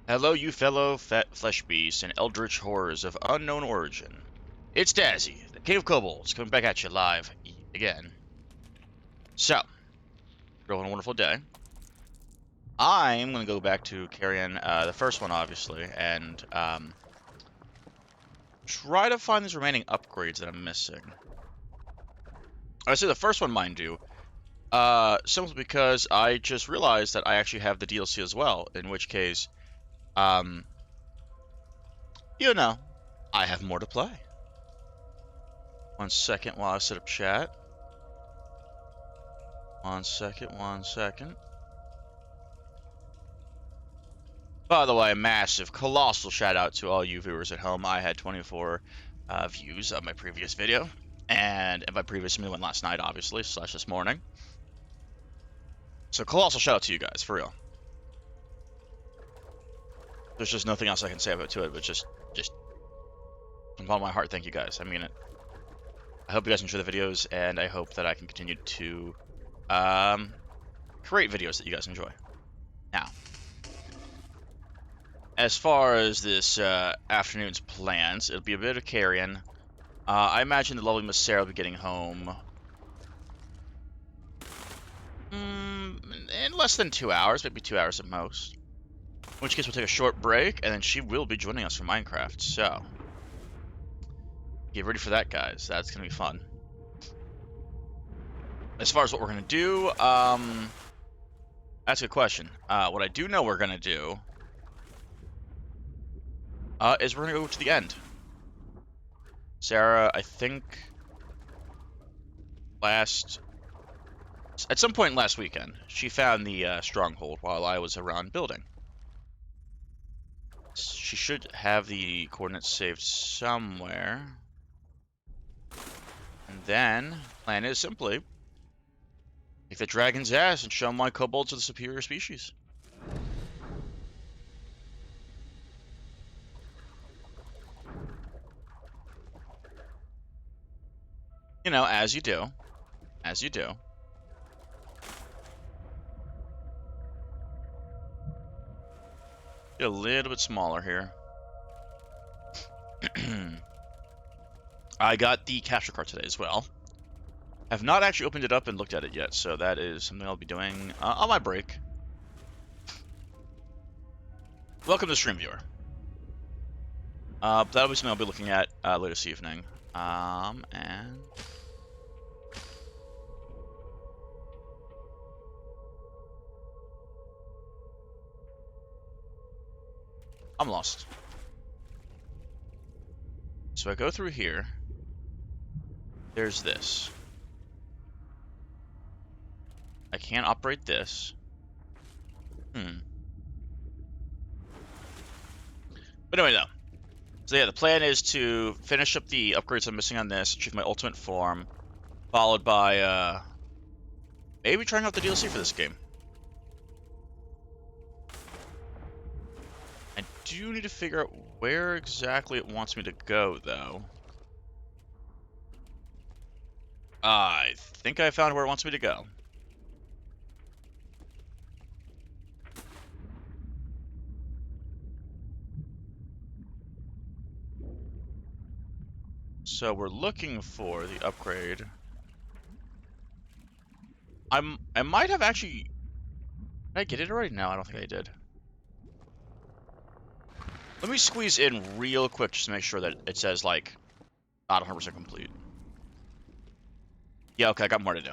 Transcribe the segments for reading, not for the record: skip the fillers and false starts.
Hello, you fellow flesh beasts and eldritch horrors of unknown origin. It's Dazzy, the King of Kobolds, coming back at you live again. So, you're having a wonderful day. I'm going to go back to Carrion, the first one, obviously, and try to find these remaining upgrades that I'm missing. I say the first one, mind you, simply because I just realized that I actually have the DLC as well, in which case, you know, I have more to play. 1 second while I set up chat. 1 second, 1 second. By the way, a massive, colossal shout out to all you viewers at home. I had 24 views of my previous video, and by previous, I mean last night, obviously, / this morning. So colossal shout out to you guys, for real. There's just nothing else I can say about it, but just from the bottom of my heart, thank you guys. I mean it. I hope you guys enjoy the videos, and I hope that I can continue to create videos that you guys enjoy. Now, as far as this afternoon's plans, it'll be a bit of Carrion. I imagine the lovely Miss Sarah will be getting home in less than 2 hours, maybe 2 hours at most. In which case we'll take a short break, and then she will be joining us for Minecraft, so get ready for that, guys. That's going to be fun. As far as what we're going to do, that's a good question. What I do know we're going to do is we're going to go to the end. Sarah, I think, at some point last weekend, she found the stronghold while I was around building. She should have the coordinates saved somewhere. And then, plan is simply kick the dragon's ass and show my kobolds are the superior species. You know, as you do. As you do. Get a little bit smaller here. I got the capture card today as well. Have not actually opened it up and looked at it yet, so that is something I'll be doing on my break. Welcome to stream, viewer. That'll be something I'll be looking at later this evening. And I'm lost. So I go through here. There's this. I can't operate this. But anyway, though. So yeah, the plan is to finish up the upgrades I'm missing on this, achieve my ultimate form, followed by maybe trying out the DLC for this game. I do need to figure out where exactly it wants me to go, though. I think I found where it wants me to go. So we're looking for the upgrade. I might have actually... Did I get it already? No, I don't think I did. Let me squeeze in real quick just to make sure that it says, like, not 100% complete. Yeah, okay, I got more to do.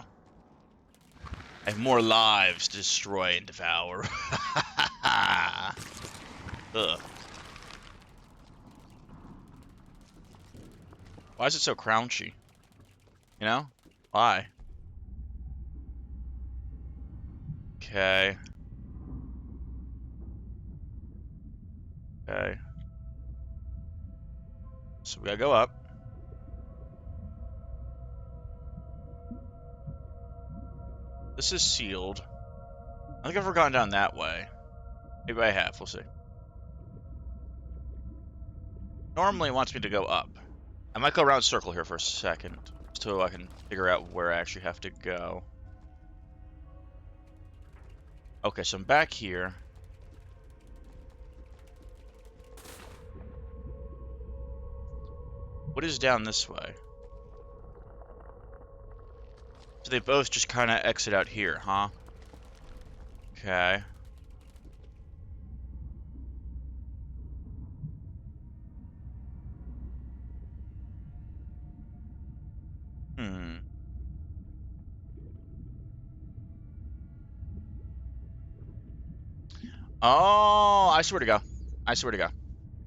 I have more lives to destroy and devour. Ugh. Why is it so crouchy? You know? Why? Okay. Okay. So we gotta go up. This is sealed. I think I've ever gone down that way. Maybe I have. We'll see. Normally it wants me to go up. I might go around circle here for a second, so I can figure out where I actually have to go. Okay, so I'm back here. What is down this way? So they both just kind of exit out here, huh? Okay. Hmm. Oh, I swear to go. I swear to go.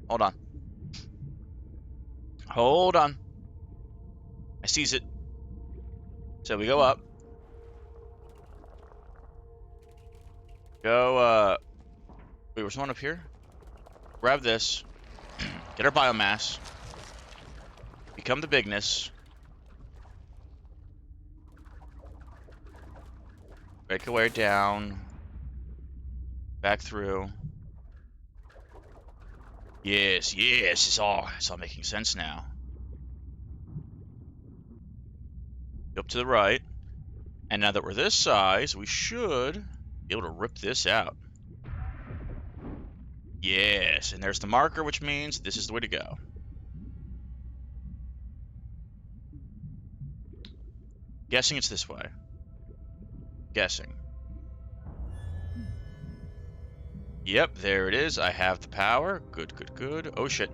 Hold on. Hold on. I seize it. So we go up. Go, wait, was one up here? Grab this. Get our biomass. Become the bigness. Break our way down. Back through. Yes, yes, it's all making sense now. Go up to the right. And now that we're this size, we should be able to rip this out. Yes, and there's the marker, which means this is the way to go. Guessing it's this way. Guessing. Yep, there it is. I have the power. Good, good, good. Oh, shit.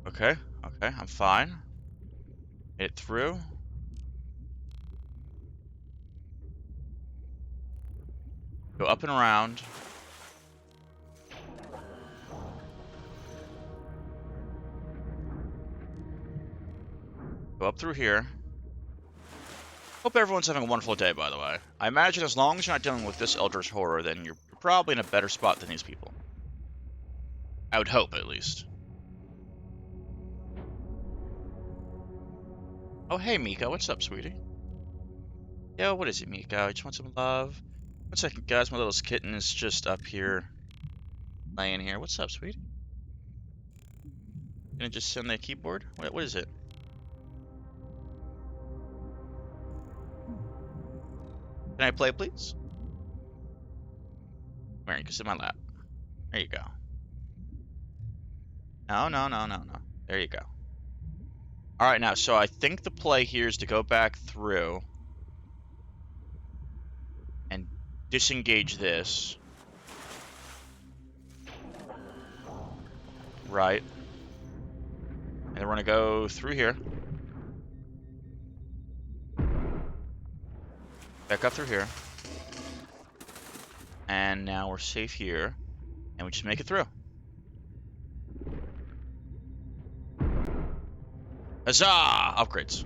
Okay, okay, I'm fine. Hit through. Go up and around. Go up through here. Hope everyone's having a wonderful day, by the way. I imagine as long as you're not dealing with this Eldritch Horror, then you're probably in a better spot than these people. I would hope, at least. Oh, hey, Miko. What's up, sweetie? Yo, what is it, Miko? You just want some love? 1 second, guys. My little kitten is just up here, laying here. What's up, sweetie? Gonna just sit on the keyboard? What is it? Can I play, please? Come here, you can sit in my lap. There you go. No, no, no, no, no. There you go. Alright, now, so I think the play here is to go back through and disengage this. Right. And then we're gonna go through here. Back up through here. And now we're safe here. And we just make it through. Huzzah! Upgrades.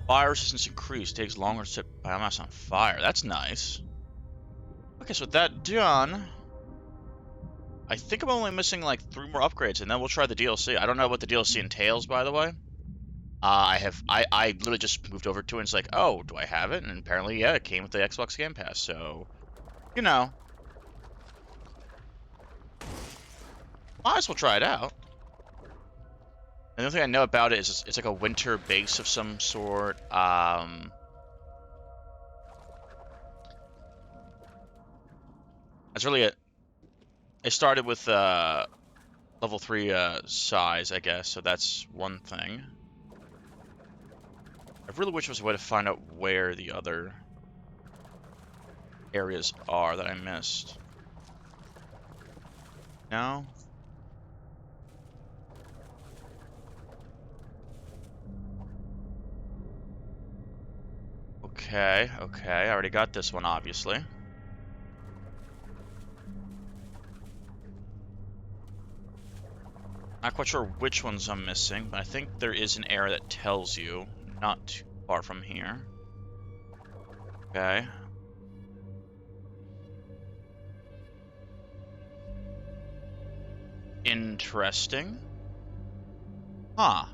Fire resistance increased. Takes longer to set biomass on fire. That's nice. Okay, so with that done, I think I'm only missing like 3 more upgrades, and then we'll try the DLC. I don't know what the DLC entails, by the way. I literally just moved over to it, and it's like, oh, do I have it? And apparently, yeah, it came with the Xbox Game Pass, so, you know. Might as well try it out. And the only thing I know about it is it's like a winter base of some sort. That's really it. It started with level 3 size, I guess, so that's one thing. I really wish there was a way to find out where the other areas are that I missed. No? Okay, okay, I already got this one, obviously. Not quite sure which ones I'm missing, but I think there is an area that tells you, not too far from here. Okay. Interesting. Huh.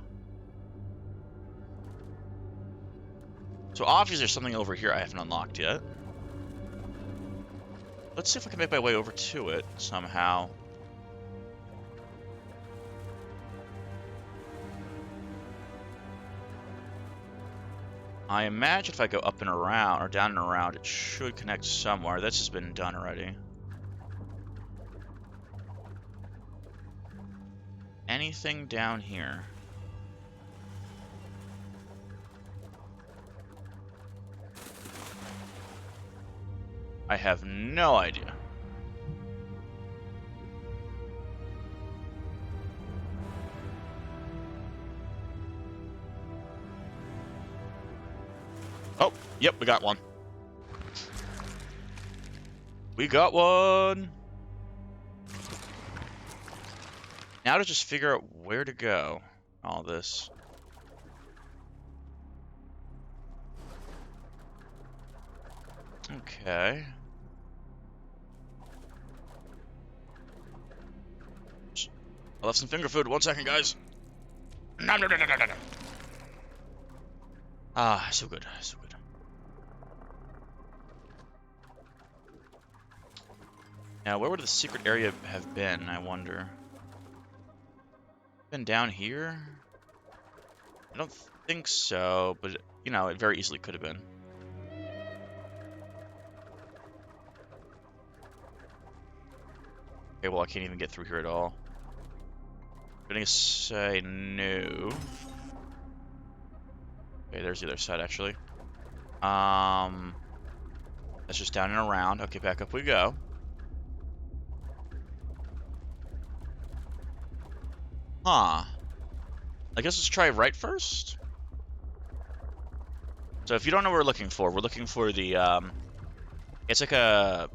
So obviously there's something over here I haven't unlocked yet. Let's see if I can make my way over to it somehow. I imagine if I go up and around, or down and around, it should connect somewhere. This has been done already. anything down here? I have no idea. Oh, yep, we got one. We got one! Now to just figure out where to go. All this. Okay. I left some finger food. 1 second, guys. Nom, nom, nom, nom, nom, nom. Ah, so good, so good. Now, where would the secret area have been, I wonder? Been down here? I don't think so, but, you know, it very easily could have been. Okay, well, I can't even get through here at all. I'm gonna say no. Okay, there's the other side, actually. That's just down and around. Okay, back up we go. Huh. I guess let's try right first. So if you don't know what we're looking for the, it's like a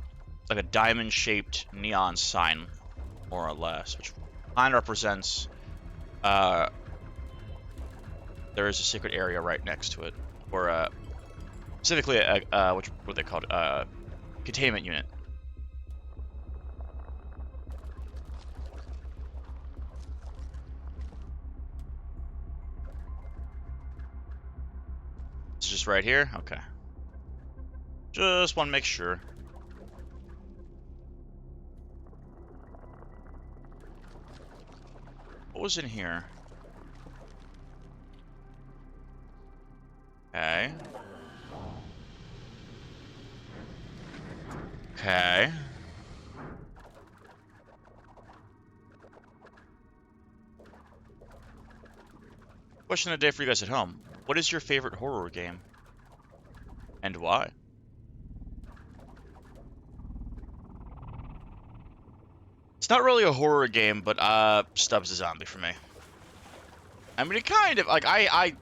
diamond-shaped neon sign, more or less, which kind of represents, there is a secret area right next to it, or, specifically, what are they called? Containment unit. It's just right here? Okay. Just want to make sure. What was in here? Okay. Okay. Question of the day for you guys at home. What is your favorite horror game? And why? It's not really a horror game, but Stubbs a zombie for me. I mean, it kind of, like,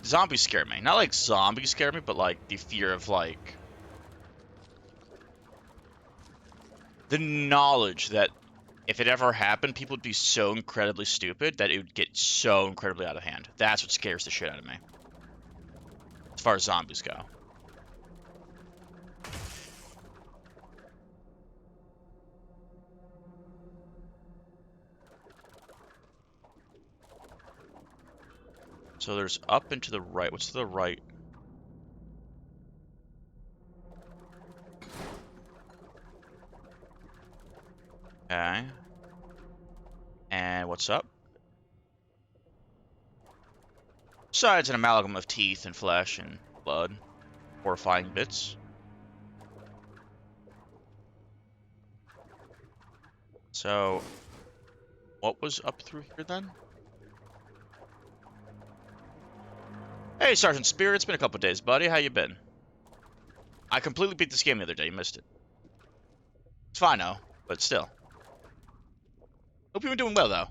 zombies scare me. Not like zombies scare me, but like the fear of, like, the knowledge that if it ever happened, people would be so incredibly stupid that it would get so incredibly out of hand. That's what scares the shit out of me. As far as zombies go. So there's up and to the right. What's to the right? Okay. And what's up? Besides an amalgam of teeth and flesh and blood. Horrifying bits. So, what was up through here then? Hey, Sergeant Spear, it's been a couple days, buddy. How you been? I completely beat this game the other day. You missed it. It's fine now, but still. Hope you've been doing well, though.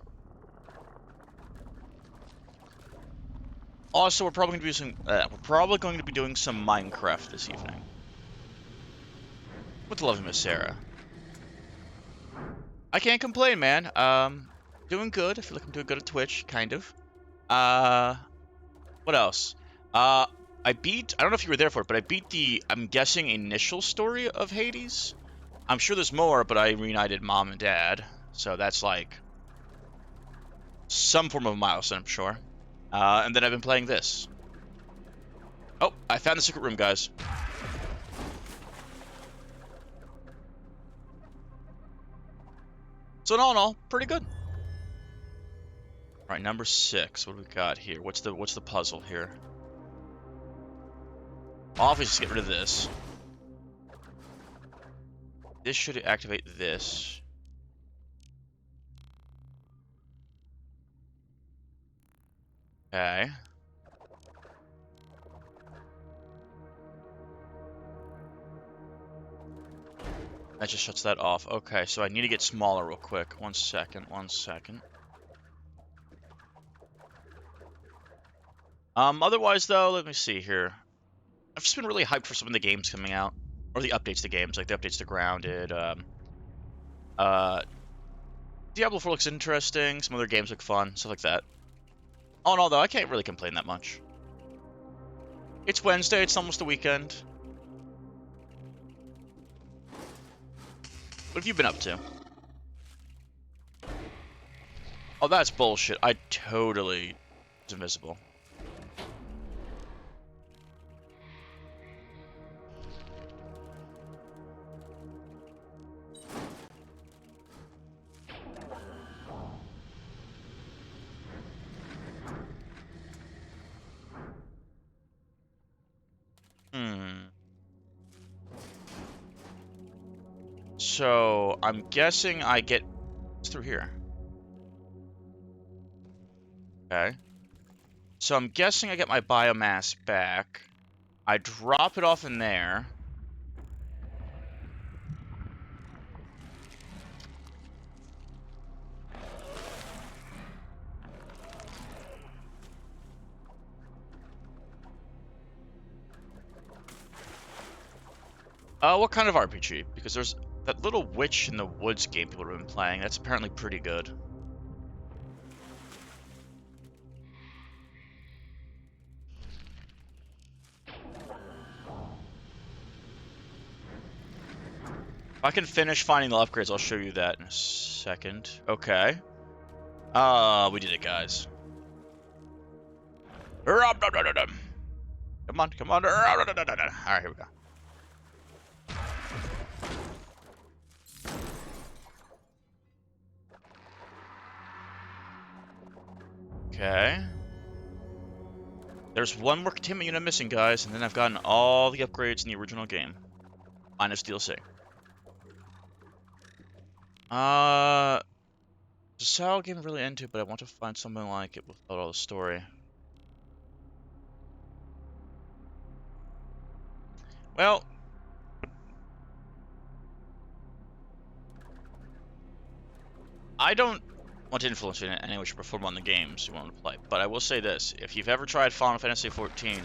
Also, we're probably going to be doing some Minecraft this evening. With the love of Miss Sarah. I can't complain, man. Doing good. I feel like I'm doing good at Twitch, kind of. What else? I don't know if you were there for it, but I beat the, I'm guessing, initial story of Hades. I'm sure there's more, but I reunited Mom and Dad. So that's like some form of a milestone, I'm sure. And then I've been playing this. Oh, I found the secret room, guys. So in all, pretty good. All right, number 6. What do we got here? What's the puzzle here? Obviously, just get rid of this. This should activate this. Okay. That just shuts that off. Okay, so I need to get smaller real quick. 1 second, 1 second. Otherwise though, let me see here. I've just been really hyped for some of the games coming out. Or the updates to games, like the updates to Grounded. Uh, Diablo 4 looks interesting. Some other games look fun, stuff like that. All in all, though, I can't really complain that much. It's Wednesday, it's almost the weekend. What have you been up to? Oh, that's bullshit. I totally was invisible. So, I'm guessing I get... What's through here? Okay. So I'm guessing I get my biomass back. I drop it off in there. What kind of RPG? Because there's that little witch in the woods game people have been playing. That's apparently pretty good. If I can finish finding the upgrades, I'll show you that in a second. Okay. We did it, guys. Come on, come on. Alright, here we go. Okay. There's one more containment unit missing, guys, and then I've gotten all the upgrades in the original game. Minus DLC. The style game really into it, but I want to find something like it without all the story. Well, I don't want to influence you in any way you perform on the games you want to play, but I will say this. If you've ever tried Final Fantasy XIV,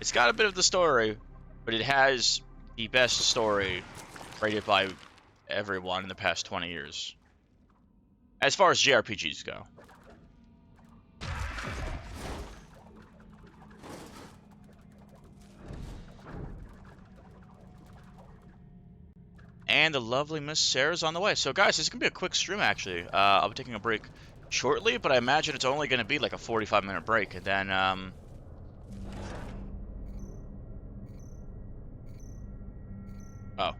it's got a bit of the story, but it has the best story rated by everyone in the past 20 years. As far as JRPGs go. And the lovely Miss Sarah's on the way. So guys, this is going to be a quick stream actually. I'll be taking a break shortly, but I imagine it's only going to be like a 45-minute break. And then, oh.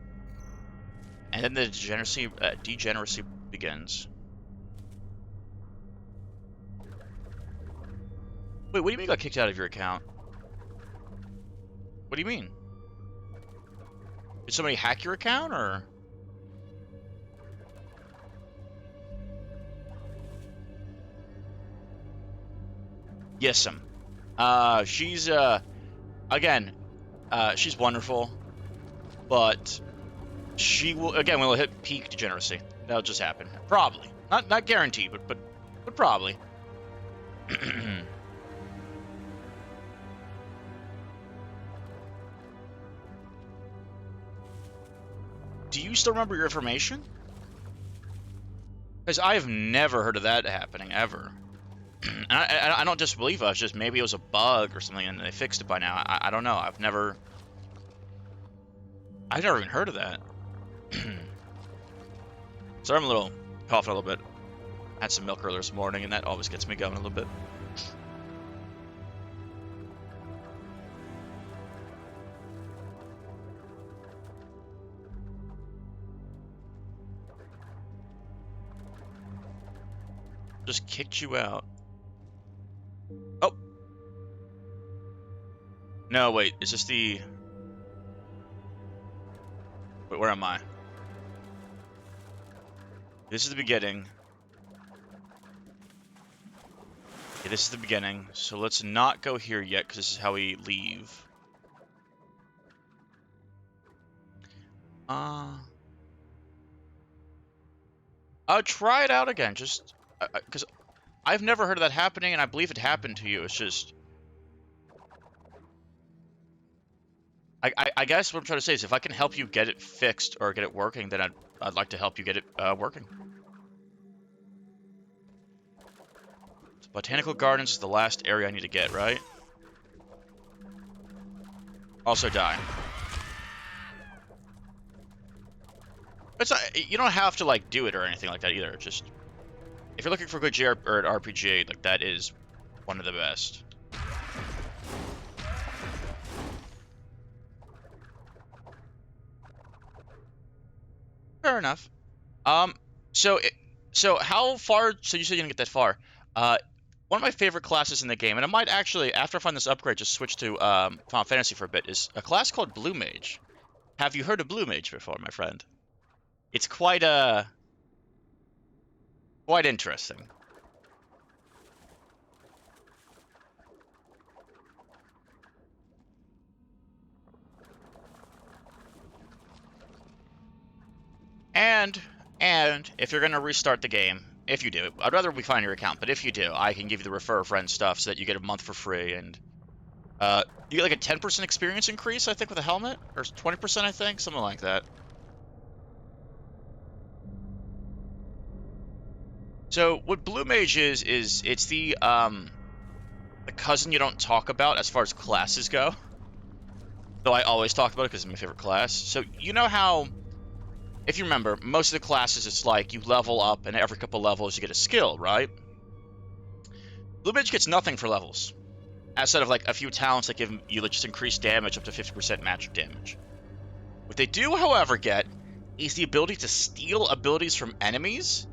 And then the degeneracy begins. Wait, what do you mean you got kicked out of your account? What do you mean? Did somebody hack your account, or? Yes, she's, again, she's wonderful, but she will, again, will hit peak degeneracy. That'll just happen. Probably. Not guaranteed, but probably. Do you still remember your information? Because I have never heard of that happening, ever. I don't disbelieve us, just maybe it was a bug or something and they fixed it by now. I don't know. I've never even heard of that. So I'm a little coughing a little bit. Had some milk earlier this morning and that always gets me going a little bit. Just kicked you out. Oh. No, wait. Is this the... Wait, where am I? This is the beginning. Okay, this is the beginning, so let's not go here yet, because this is how we leave. I'll try it out again, just because I've never heard of that happening, and I believe it happened to you. It's just, I guess what I'm trying to say is, if I can help you get it fixed or get it working, then I'd like to help you get it working. So Botanical Gardens is the last area I need to get, right? Also die. It's not, you don't have to like do it or anything like that either. Just if you're looking for a good JR or an RPG, like that is one of the best. Fair enough. So how far? So you said you didn't get that far. One of my favorite classes in the game, and I might actually, after I find this upgrade, just switch to Final Fantasy for a bit, is a class called Blue Mage. Have you heard of Blue Mage before, my friend? It's quite interesting. And if you're gonna restart the game, if you do, I'd rather we find your account, but if you do, I can give you the refer a friend stuff so that you get a month for free, and you get like a 10% experience increase, I think, with a helmet, or 20%, I think, something like that. So what Blue Mage is it's the cousin you don't talk about as far as classes go. Though I always talk about it because it's my favorite class. So you know how, if you remember, most of the classes it's like you level up and every couple levels you get a skill, right? Blue Mage gets nothing for levels. Outside of like a few talents that give you just increased damage up to 50% magic damage. What they do, however, get is the ability to steal abilities from enemies.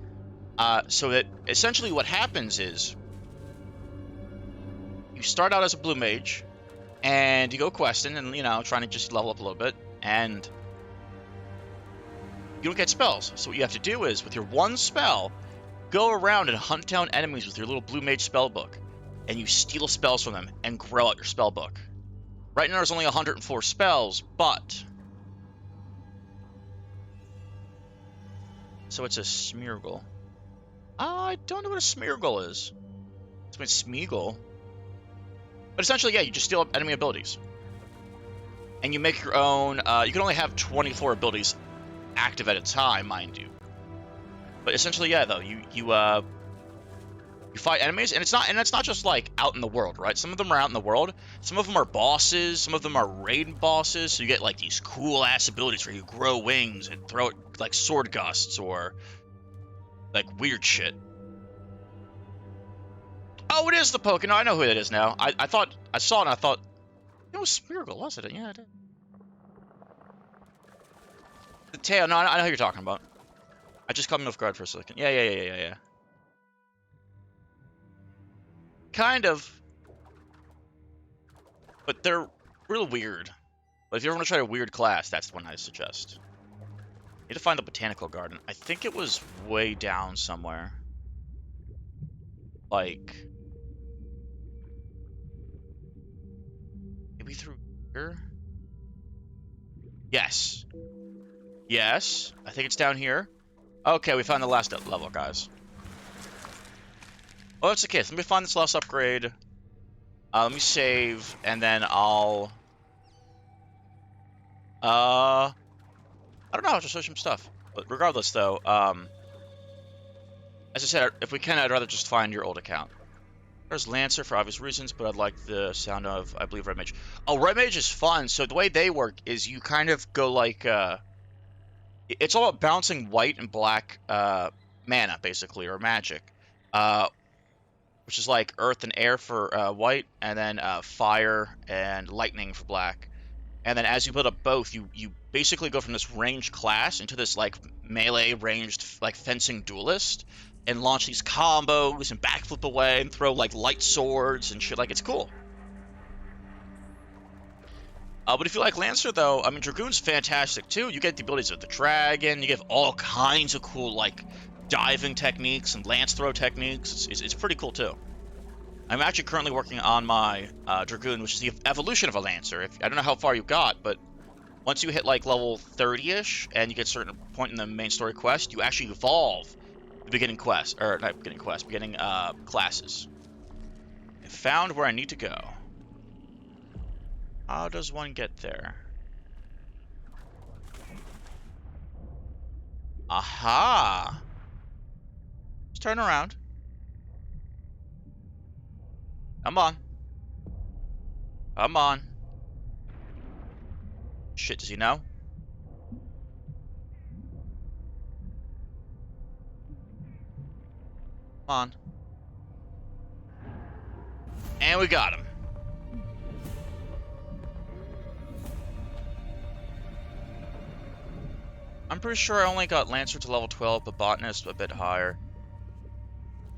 So that essentially what happens is you start out as a Blue Mage and you go questing and, you know, trying to just level up a little bit, and you don't get spells. So what you have to do is, with your one spell, go around and hunt down enemies with your little Blue Mage spell book, and you steal spells from them and grow out your spell book. Right now there's only 104 spells, but... So it's a Smeargle. I don't know what a Smeargle is. It's been Smeagol. But essentially, yeah, you just steal enemy abilities. And you make your own... you can only have 24 abilities active at a time, mind you. But essentially, yeah, though, you fight enemies, and it's not just like out in the world, right? Some of them are out in the world. Some of them are bosses. Some of them are raid bosses. So you get like these cool ass abilities where you grow wings and throw like sword gusts or like weird shit. Oh, it is the Pokemon. I know who it is now. I thought I saw it and I thought it was Smeargle, wasn't it? Yeah, it did. The tail. No, I know who you're talking about. I just caught me off guard for a second. Yeah. Kind of. But they're real weird. But if you ever want to try a weird class, that's the one I suggest. You need to find the Botanical Garden. I think it was way down somewhere. Like... maybe through here? Yes. Yes. I think it's down here. Okay, we found the last level, guys. Oh, that's the case. Let me find this last upgrade. Let me save, and then I'll... I don't know, I'll just search some stuff. But regardless, though, as I said, if we can, I'd rather just find your old account. There's Lancer for obvious reasons, but I'd like the sound of, I believe, Red Mage. Oh, Red Mage is fun. So the way they work is you kind of go like, it's all about balancing white and black mana, basically, or magic. Which is like earth and air for white, and then fire and lightning for black. And then as you build up both, you basically go from this ranged class into this like melee ranged like fencing duelist, and launch these combos and backflip away and throw like light swords and shit. Like, it's cool. But if you like Lancer, though, I mean, Dragoon's fantastic too. You get the abilities of the dragon. You get all kinds of cool like diving techniques and lance throw techniques. It's pretty cool too. I'm actually currently working on my Dragoon, which is the evolution of a Lancer. I don't know how far you got, but once you hit like level 30-ish and you get a certain point in the main story quest, you actually evolve the beginning quest, or not beginning quest, beginning classes. I found where I need to go. How does one get there? Aha! Let's turn around. Come on. Come on. Shit, does he know? Come on. And we got him. I'm pretty sure I only got Lancer to level 12, but Botanist a bit higher.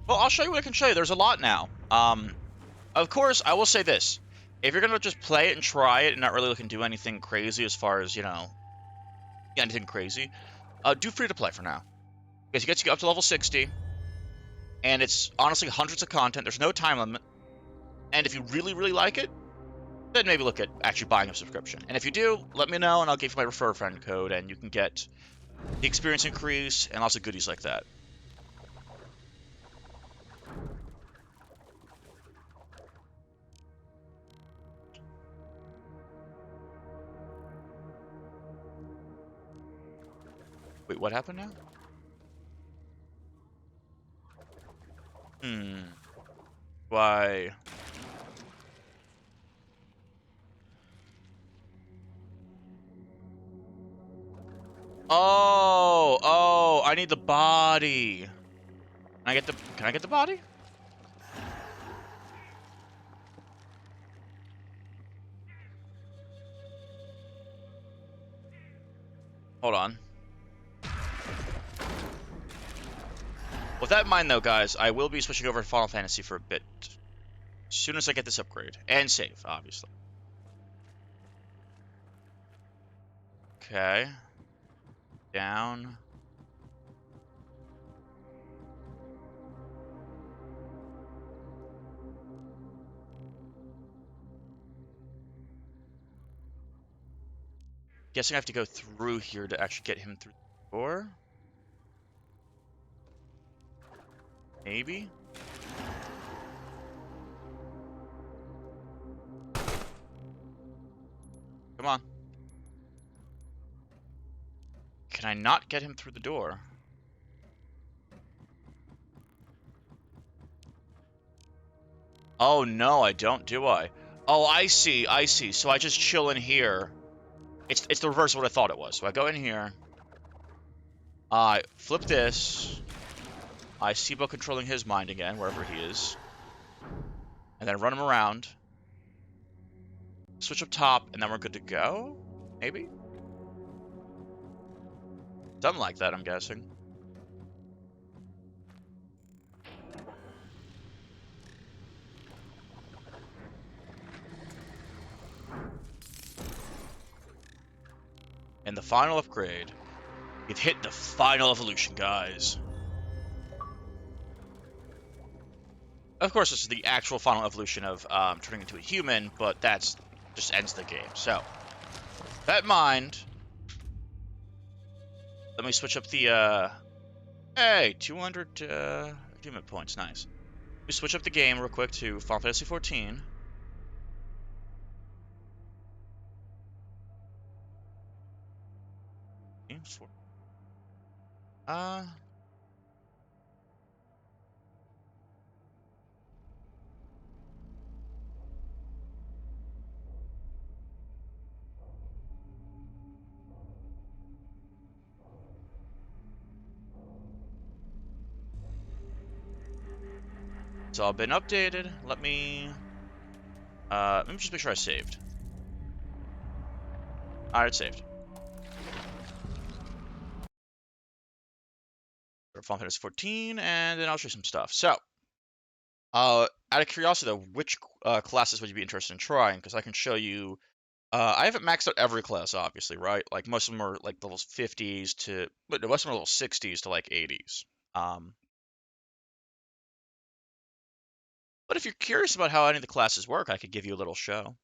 Well, I'll show you what I can show you. There's a lot now. Of course, I will say this. If you're gonna just play it and try it and not really looking to do anything crazy as far as, anything crazy, do free to play for now. Because it gets you up to level 60, and it's honestly hundreds of content. There's no time limit. And if you really, really like it, then maybe look at actually buying a subscription. And if you do, let me know and I'll give you my refer friend code and you can get the experience increase and lots of goodies like that. Wait, what happened now? Why? Oh, I need the body. Can I get the body? Hold on. With that in mind though, guys, I will be switching over to Final Fantasy for a bit. As soon as I get this upgrade. And save, obviously. Okay. Down. Guessing I have to go through here to actually get him through the door. Maybe? Come on. Can I not get him through the door? Oh, no, I don't, do I? Oh, I see, I see. So I just chill in here. It's the reverse of what I thought it was. So I go in here. I flip this. I see about controlling his mind again, wherever he is. And then run him around. Switch up top, and then we're good to go? Maybe? Something like that, I'm guessing. And the final upgrade. We've hit the final evolution, guys. Of course, this is the actual final evolution of turning into a human, but that's just ends the game. So, that in mind, let me switch up the, hey, 200 achievement points, nice. Let me switch up the game real quick to Final Fantasy 14. Uh, it's all been updated. Let me just make sure I saved. Alright, it's saved. Final Fantasy 14, and then I'll show you some stuff. So, out of curiosity though, which classes would you be interested in trying? Because I can show you. I haven't maxed out every class, obviously, right? Like most of them are like levels 50s to, but most of them are level 60s to like 80s. Um, But if you're curious about how any of the classes work, I could give you a little show.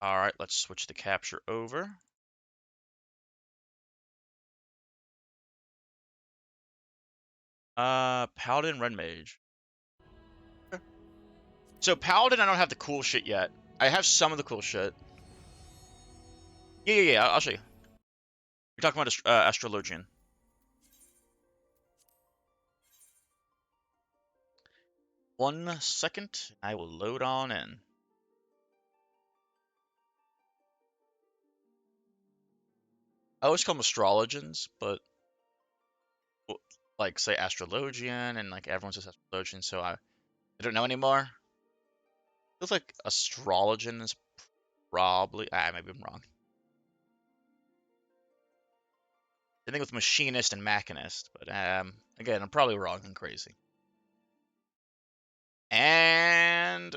All right, let's switch the capture over. Paladin, Red Mage. So Paladin, I don't have the cool shit yet. I have some of the cool shit. Yeah. I'll show you. You're talking about Astrologian. 1 second. I will load on in. I always call them astrologians, but like say astrologian, and like everyone says astrologian, so I don't know anymore. Feels like astrologian is probably maybe I'm wrong. I think with machinist and machinist, but again, I'm probably wrong and crazy. And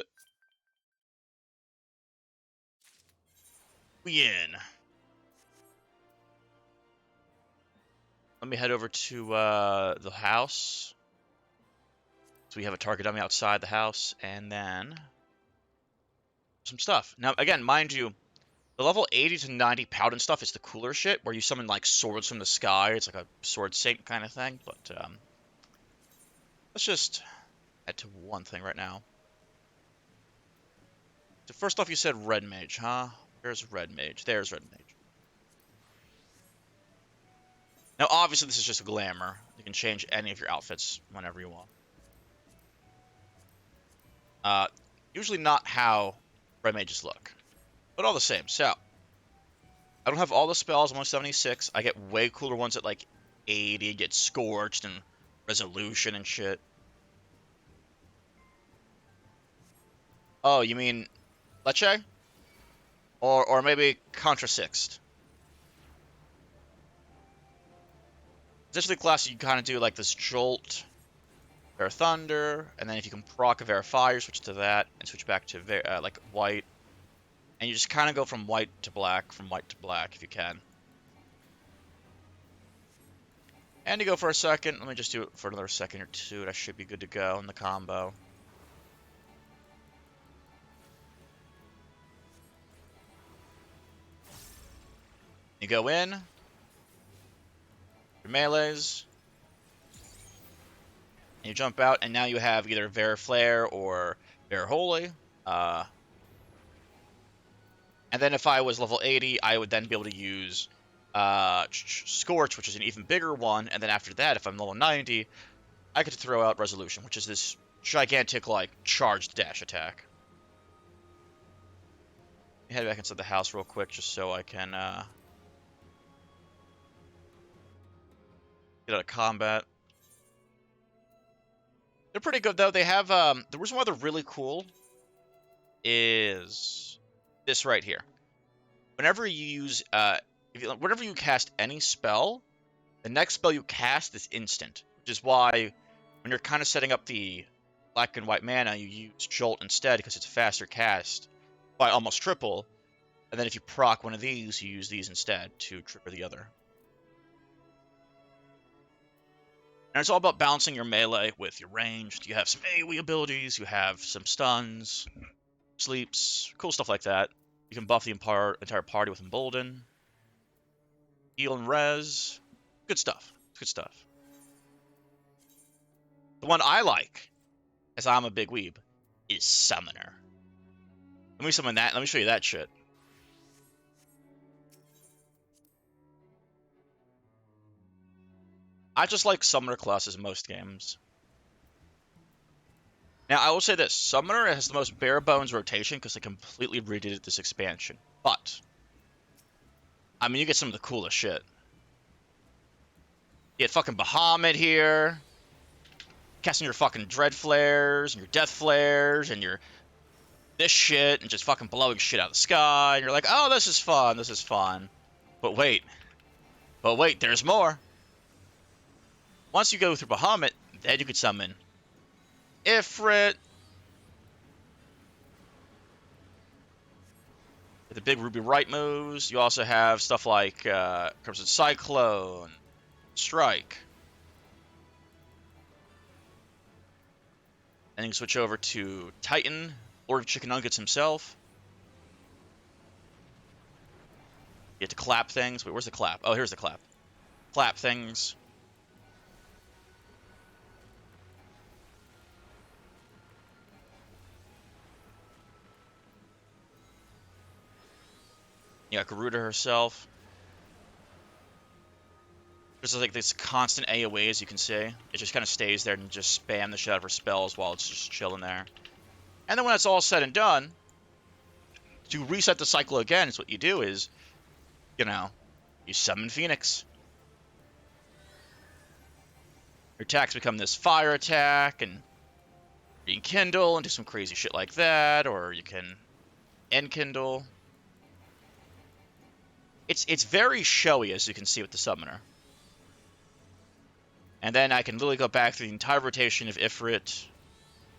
we in. Let me head over to the house. So we have a target dummy outside the house, and then some stuff. Now, again, mind you, the level 80 to 90 Paladin stuff is the cooler shit, where you summon like swords from the sky. It's like a sword saint kind of thing. But let's just head to one thing right now. So first off, you said Red Mage, huh? Where's Red Mage? There's Red Mage. Now, obviously, this is just a glamour. You can change any of your outfits whenever you want. Usually not how Red Mages look, but all the same. So, I don't have all the spells. I'm on 76. I get way cooler ones at like 80, get Scorched and Resolution and shit. Oh, you mean Leche? Or maybe Contra Sixth? Essentially, class you kind of do like this Jolt, Bear Thunder, and then if you can proc a Verify, switch to that, and switch back to like White. And you just kind of go from white to black if you can. And you go for a second. Let me just do it for another second or two, and I should be good to go in the combo. You go in, your melees, and you jump out, and now you have either Veriflare or Holy. And then if I was level 80, I would then be able to use Scorch, which is an even bigger one, and then after that, if I'm level 90, I could throw out Resolution, which is this gigantic, like, charged dash attack. Head back inside the house real quick, just so I can get out of combat. They're pretty good, though. They have, the reason why they're really cool is this right here. Whenever you use, whenever you cast any spell, the next spell you cast is instant, which is why when you're kind of setting up the black and white mana, you use Jolt instead because it's a faster cast by almost triple. And then if you proc one of these, you use these instead to trigger the other. And it's all about balancing your melee with your ranged. You have some AoE abilities, you have some stuns, sleeps, cool stuff like that. You can buff the entire party with Embolden, heal and res. Good stuff. Good stuff. The one I like, as I'm a big weeb, is Summoner. Let me summon that. Let me show you that shit. I just like Summoner classes in most games. Now, I will say this. Summoner has the most bare-bones rotation because they completely redid it this expansion. But, I mean, you get some of the coolest shit. You get fucking Bahamut here. Casting your fucking Dread Flares, and your Death Flares, and your this shit, and just fucking blowing shit out of the sky. And you're like, oh, this is fun, this is fun. But wait. But wait, there's more. Once you go through Bahamut, then you could summon Ifrit. the big Ruby Right moves. You also have stuff like Crimson Cyclone, Strike. And you can switch over to Titan, Lord of Chicken Nuggets himself. You get to clap things. Wait, where's the clap? Oh, here's the clap. Clap things. You got Garuda herself. There's like this constant AoE, as you can see. It just kind of stays there and just spam the shit out of her spells while it's just chilling there. And then when it's all said and done, to reset the cycle again, is what you do is, you know, you summon Phoenix. Your attacks become this fire attack, and you can kindle and do some crazy shit like that, or you can enkindle. It's very showy, as you can see with the summoner. And then I can literally go back through the entire rotation of Ifrit,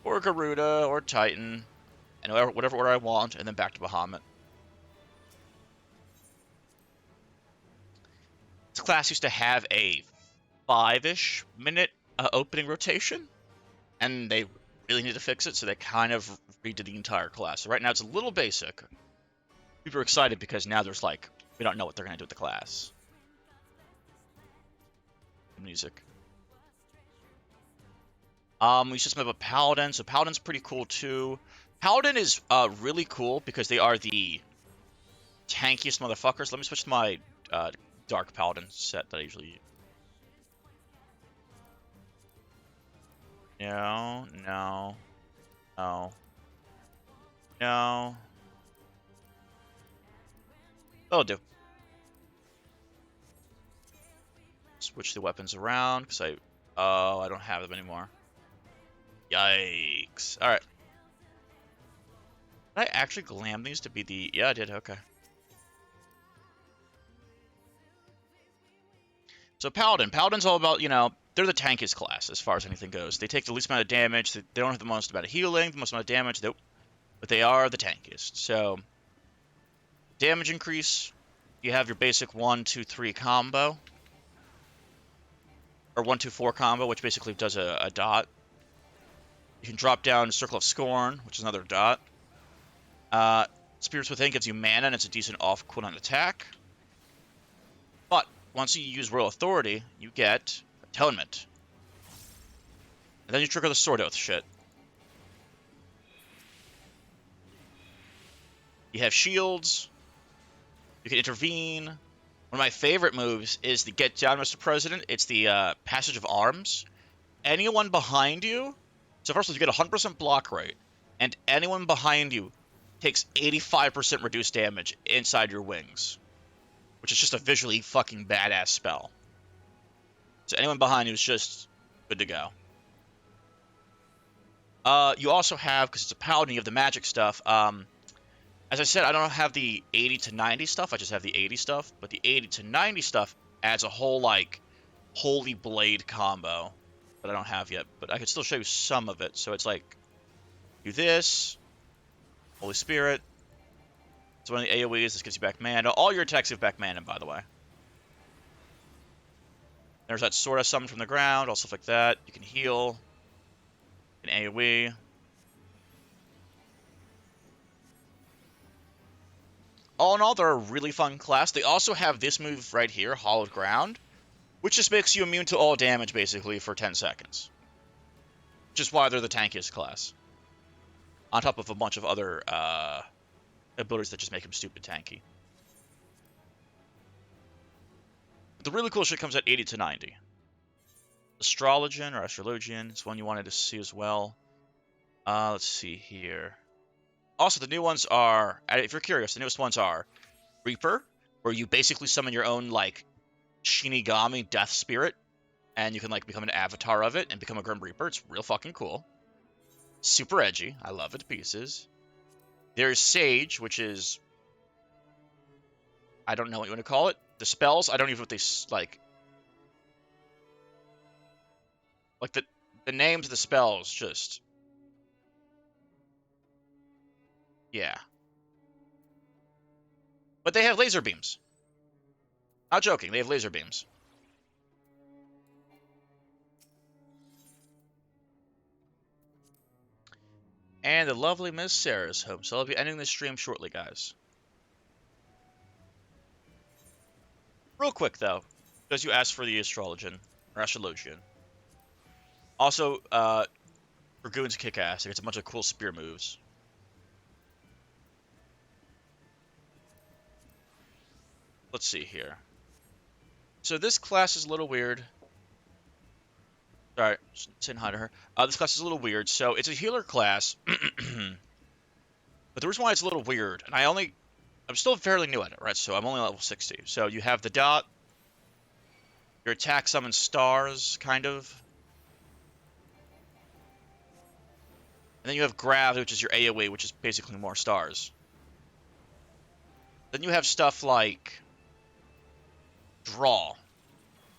or Garuda, or Titan, and whatever order I want, and then back to Bahamut. This class used to have a 5-ish minute opening rotation, and they really need to fix it, so they kind of redid the entire class. So right now it's a little basic. People are excited because now there's like, we don't know what they're going to do with the class. Music. We just have a Paladin, so Paladin's pretty cool too. Paladin is really cool because they are the tankiest motherfuckers. Let me switch to my Dark Paladin set that I usually use. No, no, no, no. That'll do. Switch the weapons around because I don't have them anymore. Yikes. Alright. Did I actually glam these to be the... Yeah, I did. Okay. So Paladin. Paladin's all about, you know, they're the tankiest class as far as anything goes. They take the least amount of damage. They don't have the most amount of healing, the most amount of damage. Nope. But they are the tankiest. So, damage increase. You have your basic 1, 2, 3 combo. Or 1, 2, 4 combo, which basically does a dot. You can drop down Circle of Scorn, which is another dot. Spirits Within gives you mana, and it's a decent off-cooldown attack. But once you use Royal Authority, you get Atonement. And then you trigger the Sword Oath shit. You have shields. You can intervene. One of my favorite moves is the Get Down, Mr. President. It's the Passage of Arms. Anyone behind you... So first of all, you get 100% block rate, and anyone behind you takes 85% reduced damage inside your wings, which is just a visually fucking badass spell. So anyone behind you is just good to go. You also have, because it's a paladin, you have the magic stuff. As I said, I don't have the 80 to 90 stuff, I just have the 80 stuff, but the 80 to 90 stuff adds a whole, like, Holy Blade combo that I don't have yet, but I could still show you some of it. So it's like, do this, Holy Spirit. So one of the AoEs, this gives you back mana. All your attacks give back mana, by the way. There's that sword I summoned from the ground, all stuff like that. You can heal, you can AoE. All in all, they're a really fun class. They also have this move right here, Hollowed Ground, which just makes you immune to all damage, basically, for 10 seconds. Which is why they're the tankiest class. On top of a bunch of other abilities that just make them stupid tanky. But the really cool shit comes at 80 to 90. Astrologian, or Astrologian, is one you wanted to see as well. Let's see here. Also, the new ones are, if you're curious, the newest ones are Reaper, where you basically summon your own, like, Shinigami Death Spirit, and you can, like, become an avatar of it and become a Grim Reaper. It's real fucking cool. Super edgy. I love it to pieces. There's Sage, which is... I don't know what you want to call it. The spells, I don't even know what they, like... Like, the names of the spells just... Yeah. But they have laser beams. Not joking, they have laser beams. And the lovely Miss Sarah's home. So I'll be ending this stream shortly, guys. Real quick, though, because you asked for the astrologian, or astrologian. Also, Dragoon's kick-ass. It gets a bunch of cool spear moves. Let's see here. So this class is a little weird. Sorry, saying hi to her. This class is a little weird. So it's a healer class. But the reason why it's a little weird, and I'm still fairly new at it, right? So I'm only level 60. So you have the dot. Your attack summons stars, kind of. And then you have grab, which is your AoE, which is basically more stars. Then you have stuff like draw.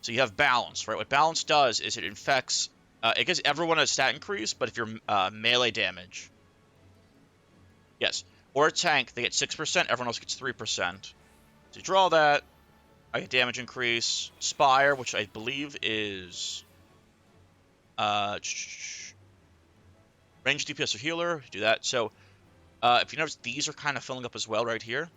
So you have balance, right? What balance does is it infects, it gives everyone a stat increase, but if you're melee damage, yes, or a tank, they get 6%, everyone else gets 3%. So you draw that, I get damage increase. Spire, which I believe is range DPS or healer, do that. So if you notice, these are kind of filling up as well right here.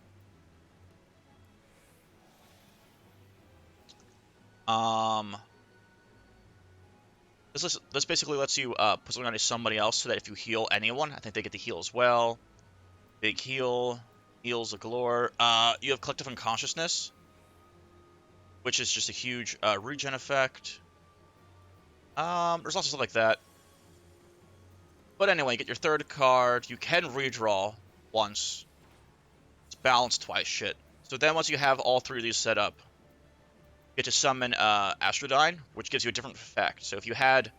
This basically lets you put something on somebody else so that if you heal anyone, I think they get the heal as well. Big heal, heals galore. You have collective unconsciousness, which is just a huge regen effect. There's lots of stuff like that. But anyway, get your third card. You can redraw once. It's balanced twice, shit. So then once you have all three of these set up, you get to summon Astrodyne, which gives you a different effect. So if you had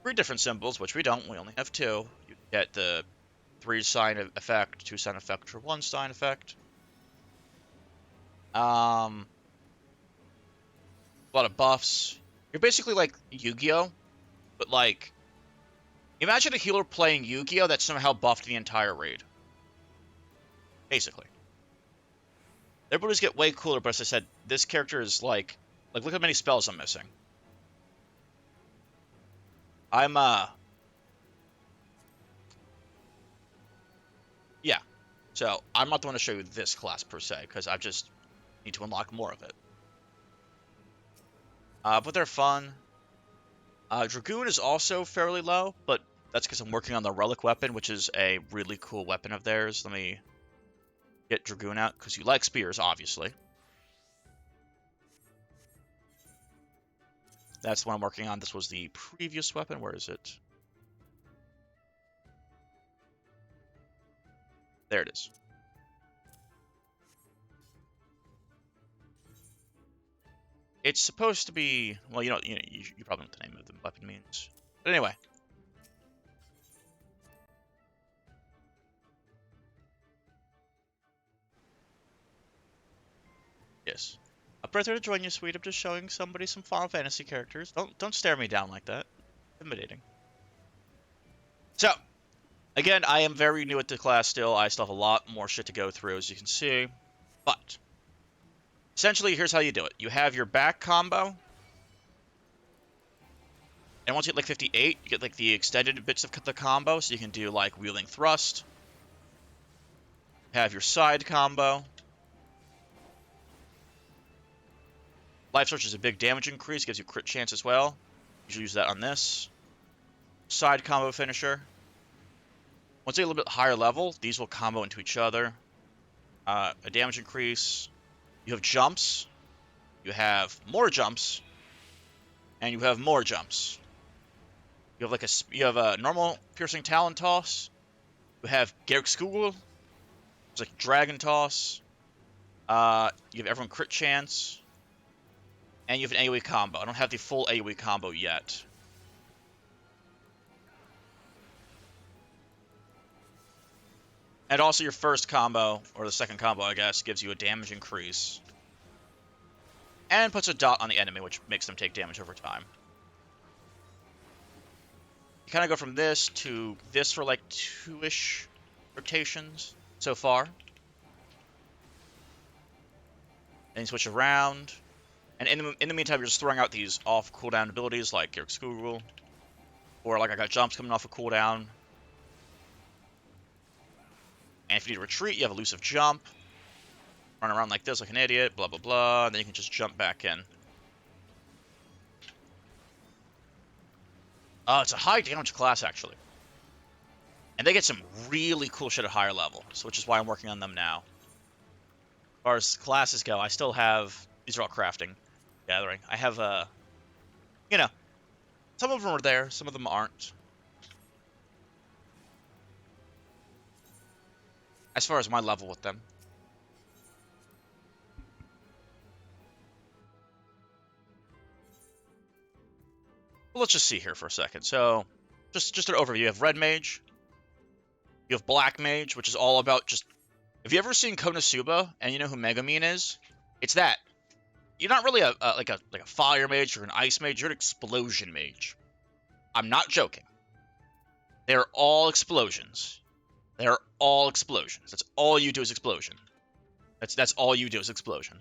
3 different symbols, which we don't, we only have 2, you get the 3-sign effect, 2-sign effect, or 1-sign effect. A lot of buffs. You're basically like Yu-Gi-Oh! But like, imagine a healer playing Yu-Gi-Oh! That somehow buffed the entire raid. Basically. Their abilities get way cooler, but as I said, this character is like look how many spells I'm missing. Yeah. So, I'm not the one to show you this class, per se, because I just need to unlock more of it. But they're fun. Dragoon is also fairly low, but that's because I'm working on the Relic weapon, which is a really cool weapon of theirs. Let me get Dragoon out, because you like spears, obviously. That's what I'm working on. This was the previous weapon. Where is it? There it is. It's supposed to be... Well, you probably know what the name of the weapon means. But anyway. Yes. Up right there to join you, sweet. I'm just showing somebody some Final Fantasy characters. Don't stare me down like that. Intimidating. So, again, I am very new at the class still. I still have a lot more shit to go through, as you can see. But, essentially, here's how you do it. You have your back combo. And once you get like 58, you get like the extended bits of the combo. So you can do like wheeling thrust. Have your side combo. Life Surge is a big damage increase, gives you crit chance as well. You should use that on this. Side combo finisher. Once you get a little bit higher level, these will combo into each other. A damage increase. You have jumps. You have more jumps. And you have more jumps. You have a normal piercing talon toss. You have Garrick School. It's like dragon toss. You have everyone crit chance. And you have an AoE combo. I don't have the full AoE combo yet. And also your first combo, or the second combo, I guess, gives you a damage increase. And puts a dot on the enemy, which makes them take damage over time. You kind of go from this to this for like 2-ish rotations so far. and you switch around. And in the meantime, you're just throwing out these off cooldown abilities like your Skugul, or like I got jumps coming off a cooldown. And if you need to retreat, you have elusive jump. Run around like this like an idiot, blah blah blah, and then you can just jump back in. It's a high damage class actually. And they get some really cool shit at higher level, so which is why I'm working on them now. As far as classes go, I still have, these are all crafting, gathering. I have, you know, some of them are there, some of them aren't. As far as my level with them. Well, let's just see here for a second. So, just an overview. You have Red Mage. You have Black Mage, which is all about just... Have you ever seen Konosuba, and you know who Megumin is? It's that. You're not really like a Fire Mage or an Ice Mage. You're an Explosion Mage. I'm not joking. They're all explosions. They're all explosions. That's all you do is explosion. That's all you do is explosion.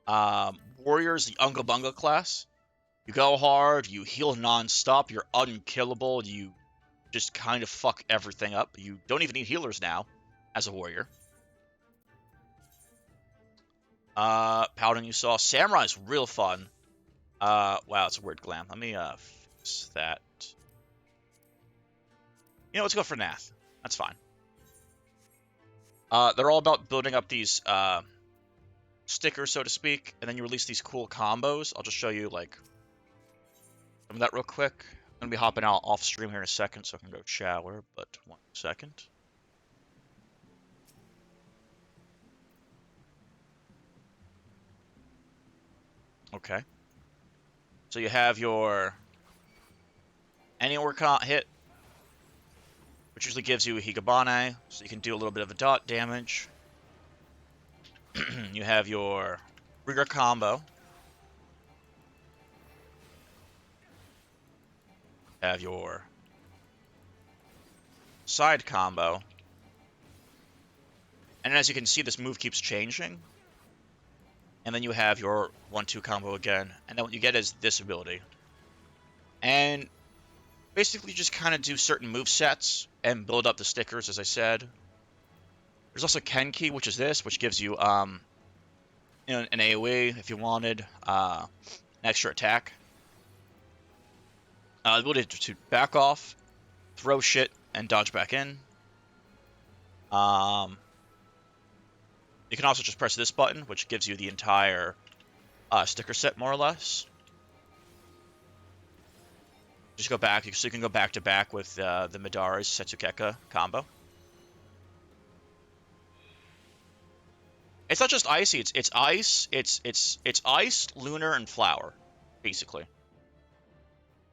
Warriors, the Unga Bunga class. You go hard, you heal non-stop, you're unkillable, you just kind of fuck everything up. You don't even need healers now, as a warrior. Paladin you saw. Samurai's real fun. Wow, it's a weird glam. Let me, fix that. You know, let's go for Nath. That's fine. They're all about building up these, stickers, so to speak, and then you release these cool combos. I'll just show you, like, some of that real quick. I'm going to be hopping out off stream here in a second, so I can go shower, but 1 second. Okay. So you have your Anywhere hit, which usually gives you a Higabane, so you can do a little bit of a dot damage. You have your Rigor combo. Have your side combo. And as you can see, this move keeps changing. And then you have your 1-2 combo again. And then what you get is this ability. And basically just kind of do certain move sets and build up the stickers, as I said. There's also Kenki, which is this, which gives you, you know, an AoE if you wanted, an extra attack. The ability to back off, throw shit, and dodge back in. You can also just press this button, which gives you the entire sticker set, more or less. Just go back, so you can go back to back with the Midori's Setsukeka combo. It's not just icy; it's ice, it's ice, lunar, and flower, basically.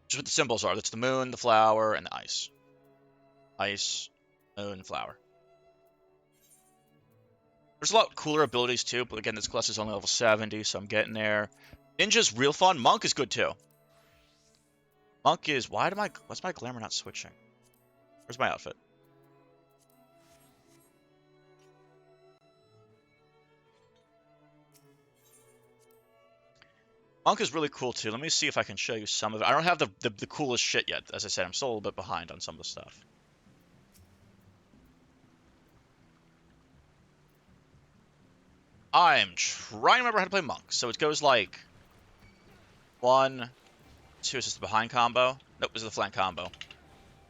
Just what the symbols are. That's the moon, the flower, and the ice. Ice, moon, flower. There's a lot cooler abilities too, but again, this class is only level 70, so I'm getting there. Ninja's real fun. Monk is good too. Monk is... What's my glamour not switching? Where's my outfit? Monk is really cool too. Let me see if I can show you some of it. I don't have the coolest shit yet. As I said, I'm still a little bit behind on some of the stuff. I'm trying to remember how to play Monk. So it goes like 1, 2 is just the behind combo. Nope, this is the flank combo.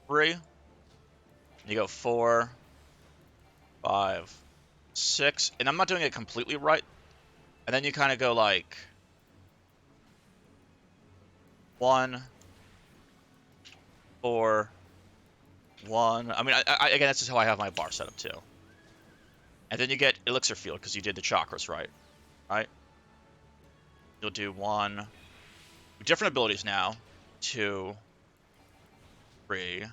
3. You go 4, 5, 6. And I'm not doing it completely right. And then you kind of go like 1, 4, 1. I mean, again, that's just how I have my bar set up too. And then you get Elixir Field because you did the chakras right. Right? You'll do 1. Different abilities now. 2, 3,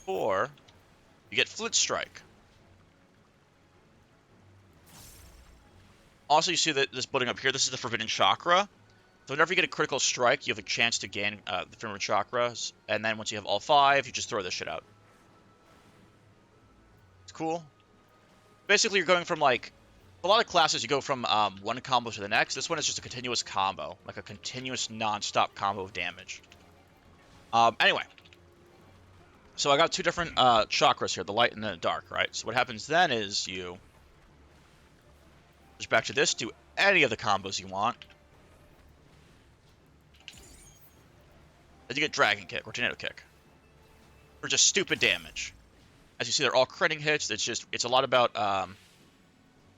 4. You get Flint Strike. Also, you see that this building up here. This is the Forbidden Chakra. So whenever you get a critical strike, you have a chance to gain the Forbidden Chakras. And then once you have all 5, you just throw this shit out. It's cool. Basically, you're going from like A lot of classes, you go from one combo to the next. This one is just a continuous combo, like a continuous non-stop combo of damage. Anyway, so I got two different chakras here, the light and the dark, right? So what happens then is you switch back to this, do any of the combos you want. Then you get Dragon Kick or Tornado Kick. Or just stupid damage. As you see, they're all critting hits. It's a lot about,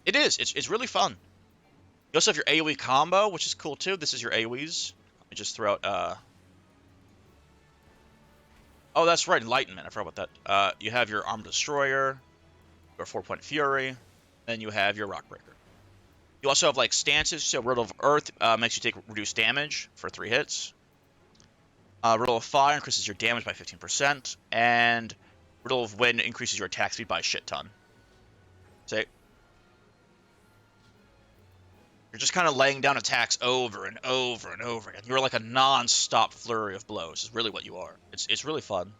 it's really fun. You also have your AoE combo, which is cool too. This is your AoEs. Let me just throw out, oh, that's right, Enlightenment. I forgot about that. You have your Arm Destroyer, your 4-point Fury, then you have your Rock Breaker. You also have like stances, so Riddle of Earth makes you take reduced damage for 3 hits. Riddle of Fire increases your damage by 15%, and Riddle of Wind increases your attack speed by a shit ton. So you're just kind of laying down attacks over and over and over again. You're like a non-stop flurry of blows. Is really what you are. It's really fun.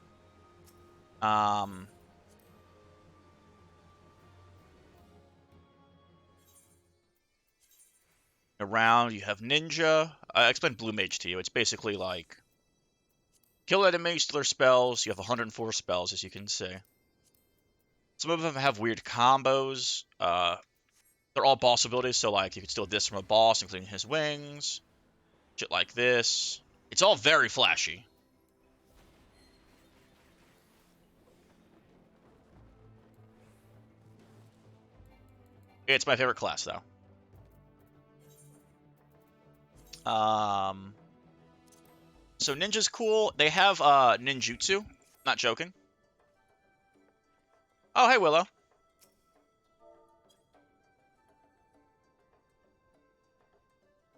Around you have Ninja. I explained Blue Mage to you. It's basically like kill enemies, steal their spells. You have 104 spells, as you can see. Some of them have weird combos. They're all boss abilities, so like you can steal this from a boss, including his wings. Shit like this. It's all very flashy. It's my favorite class, though. So Ninja's cool. They have ninjutsu. Not joking. Oh, hey, Willow.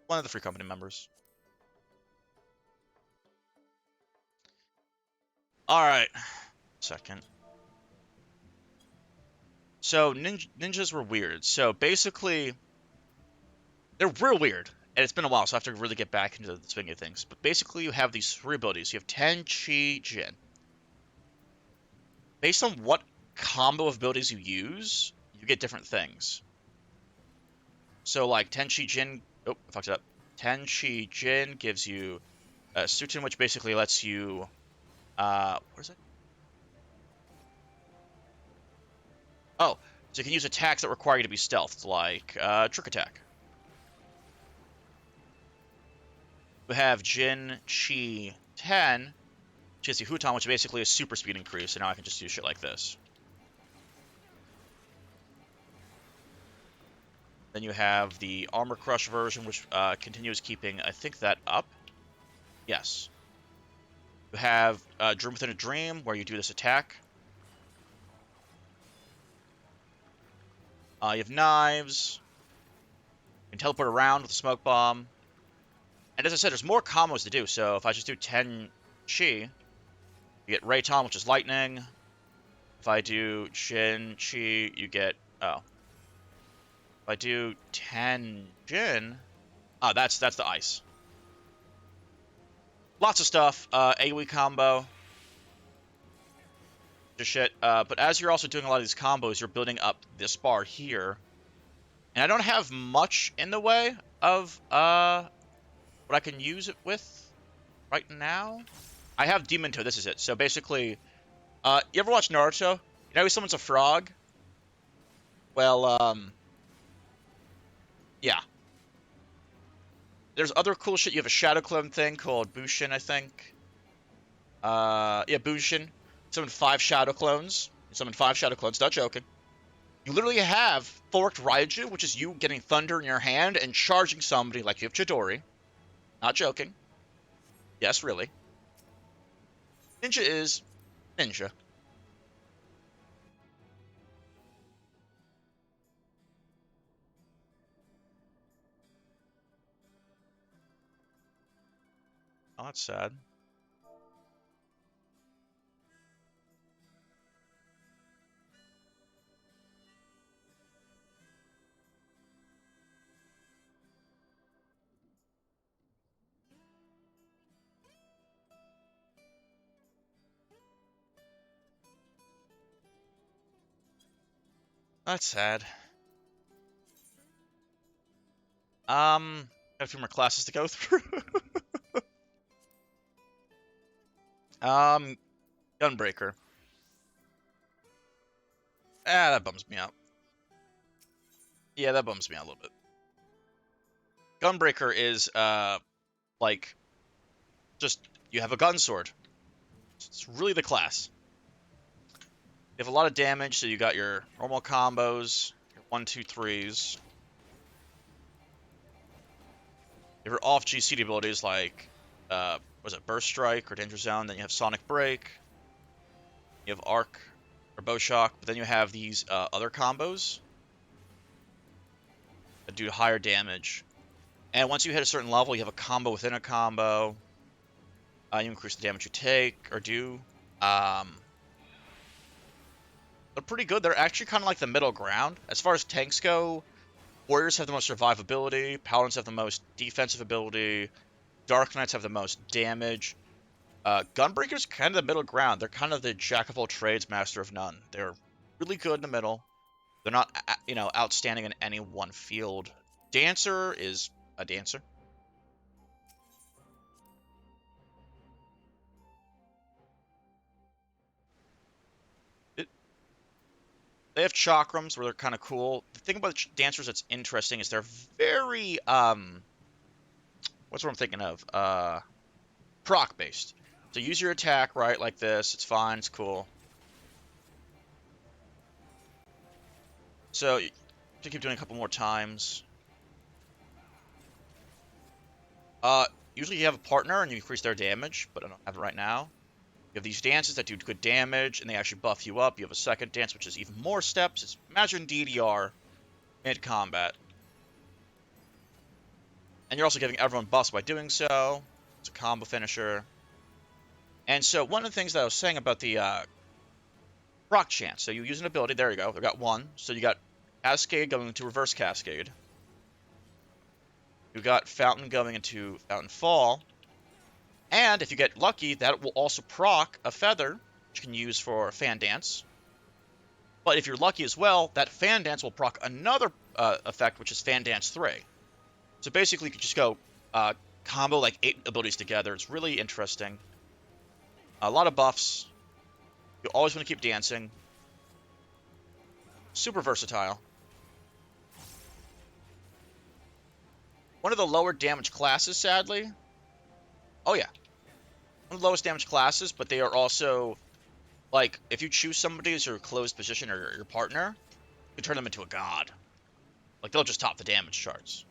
One of the Free Company members. Alright. Second. So, ninjas were weird. So, basically, they're real weird. And it's been a while, so I have to really get back into the swing of things. But basically, you have these 3 abilities. You have Ten, Chi, Jin. Based on what combo of abilities you use, you get different things. So, like, Ten, Chi, Jin... Oh, I fucked it up. Ten, Chi, Jin gives you a Sutin, which basically lets you... what is it? Oh, so you can use attacks that require you to be stealthed, like Trick Attack. We have Jin, Chi, 10, which is the Huton, which is basically a super speed increase, so now I can just do shit like this. Then you have the Armor Crush version, which continues keeping, I think, that up. Yes. You have Dream Within a Dream, where you do this attack. You have Knives. You can teleport around with a Smoke Bomb. And as I said, there's more combos to do, so if I just do 10 Chi, you get Rayton, which is lightning. If I do Jin, Chi, you get... Oh. If I do 10 Jin... Oh, that's the ice. Lots of stuff. AoE combo. Just shit. But as you're also doing a lot of these combos, you're building up this bar here. And I don't have much in the way of what I can use it with right now. I have Demon Toe. This is it. So basically, you ever watch Naruto? You know how someone's a frog? Well, yeah. There's other cool shit. You have a Shadow Clone thing called Bushin, I think. Yeah, Bushin. Summon 5 Shadow Clones. Summon 5 Shadow Clones. Not joking. You literally have Forked Raiju, which is you getting thunder in your hand and charging somebody like you have Chidori. Not joking. Yes, really. Ninja is ninja. Oh, that's sad. That's sad. Got a few more classes to go through. Gunbreaker. Ah, that bums me out. Yeah, that bums me out a little bit. Gunbreaker is, like, just, you have a gun sword. It's really the class. You have a lot of damage, so you got your normal combos, your 1-2-3s. You have your off GCD abilities like, was it Burst Strike or Danger Zone? Then you have Sonic Break. You have Arc or Bow Shock, but then you have these other combos that do higher damage. And once you hit a certain level, you have a combo within a combo. You increase the damage you take or do. They're pretty good. They're actually kind of like the middle ground. As far as tanks go, Warriors have the most survivability, Paladins have the most defensive ability, Dark Knights have the most damage. Gunbreaker's kind of the middle ground. They're kind of the jack of all trades, master of none. They're really good in the middle. They're not, outstanding in any one field. Dancer is a dancer. They have chakrams where they're kind of cool. The thing about dancers that's interesting is they're very, what's what I'm thinking of? Proc based. So use your attack, right, like this. It's fine, it's cool. So you can keep doing a couple more times. Usually you have a partner and you increase their damage, but I don't have it right now. You have these dances that do good damage, and they actually buff you up. You have a second dance, which is even more steps. It's imagine DDR mid-combat. And you're also giving everyone buffs by doing so. It's a combo finisher. And so one of the things that I was saying about the proc chance. So you use an ability. There you go. I got one. So you got Cascade going into Reverse Cascade. You got Fountain going into Fountain Fall. And if you get lucky, that will also proc a Feather, which you can use for Fan Dance. But if you're lucky as well, that Fan Dance will proc another effect, which is Fan Dance 3. So basically, you could just go combo like 8 abilities together. It's really interesting. A lot of buffs. You always want to keep dancing. Super versatile. One of the lower damage classes, sadly. Oh yeah. One of the lowest damage classes, but they are also, like, if you choose somebody as your closed position or your partner, you turn them into a god. Like, they'll just top the damage charts.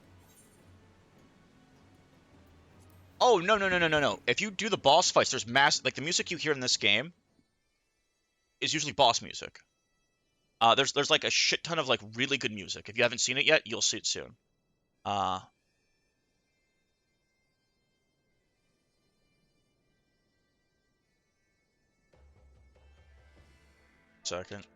Oh, no, no, no, no, no, no. If you do the boss fights, there's like, the music you hear in this game is usually boss music. There's like a shit ton of, like, really good music. If you haven't seen it yet, you'll see it soon. Second.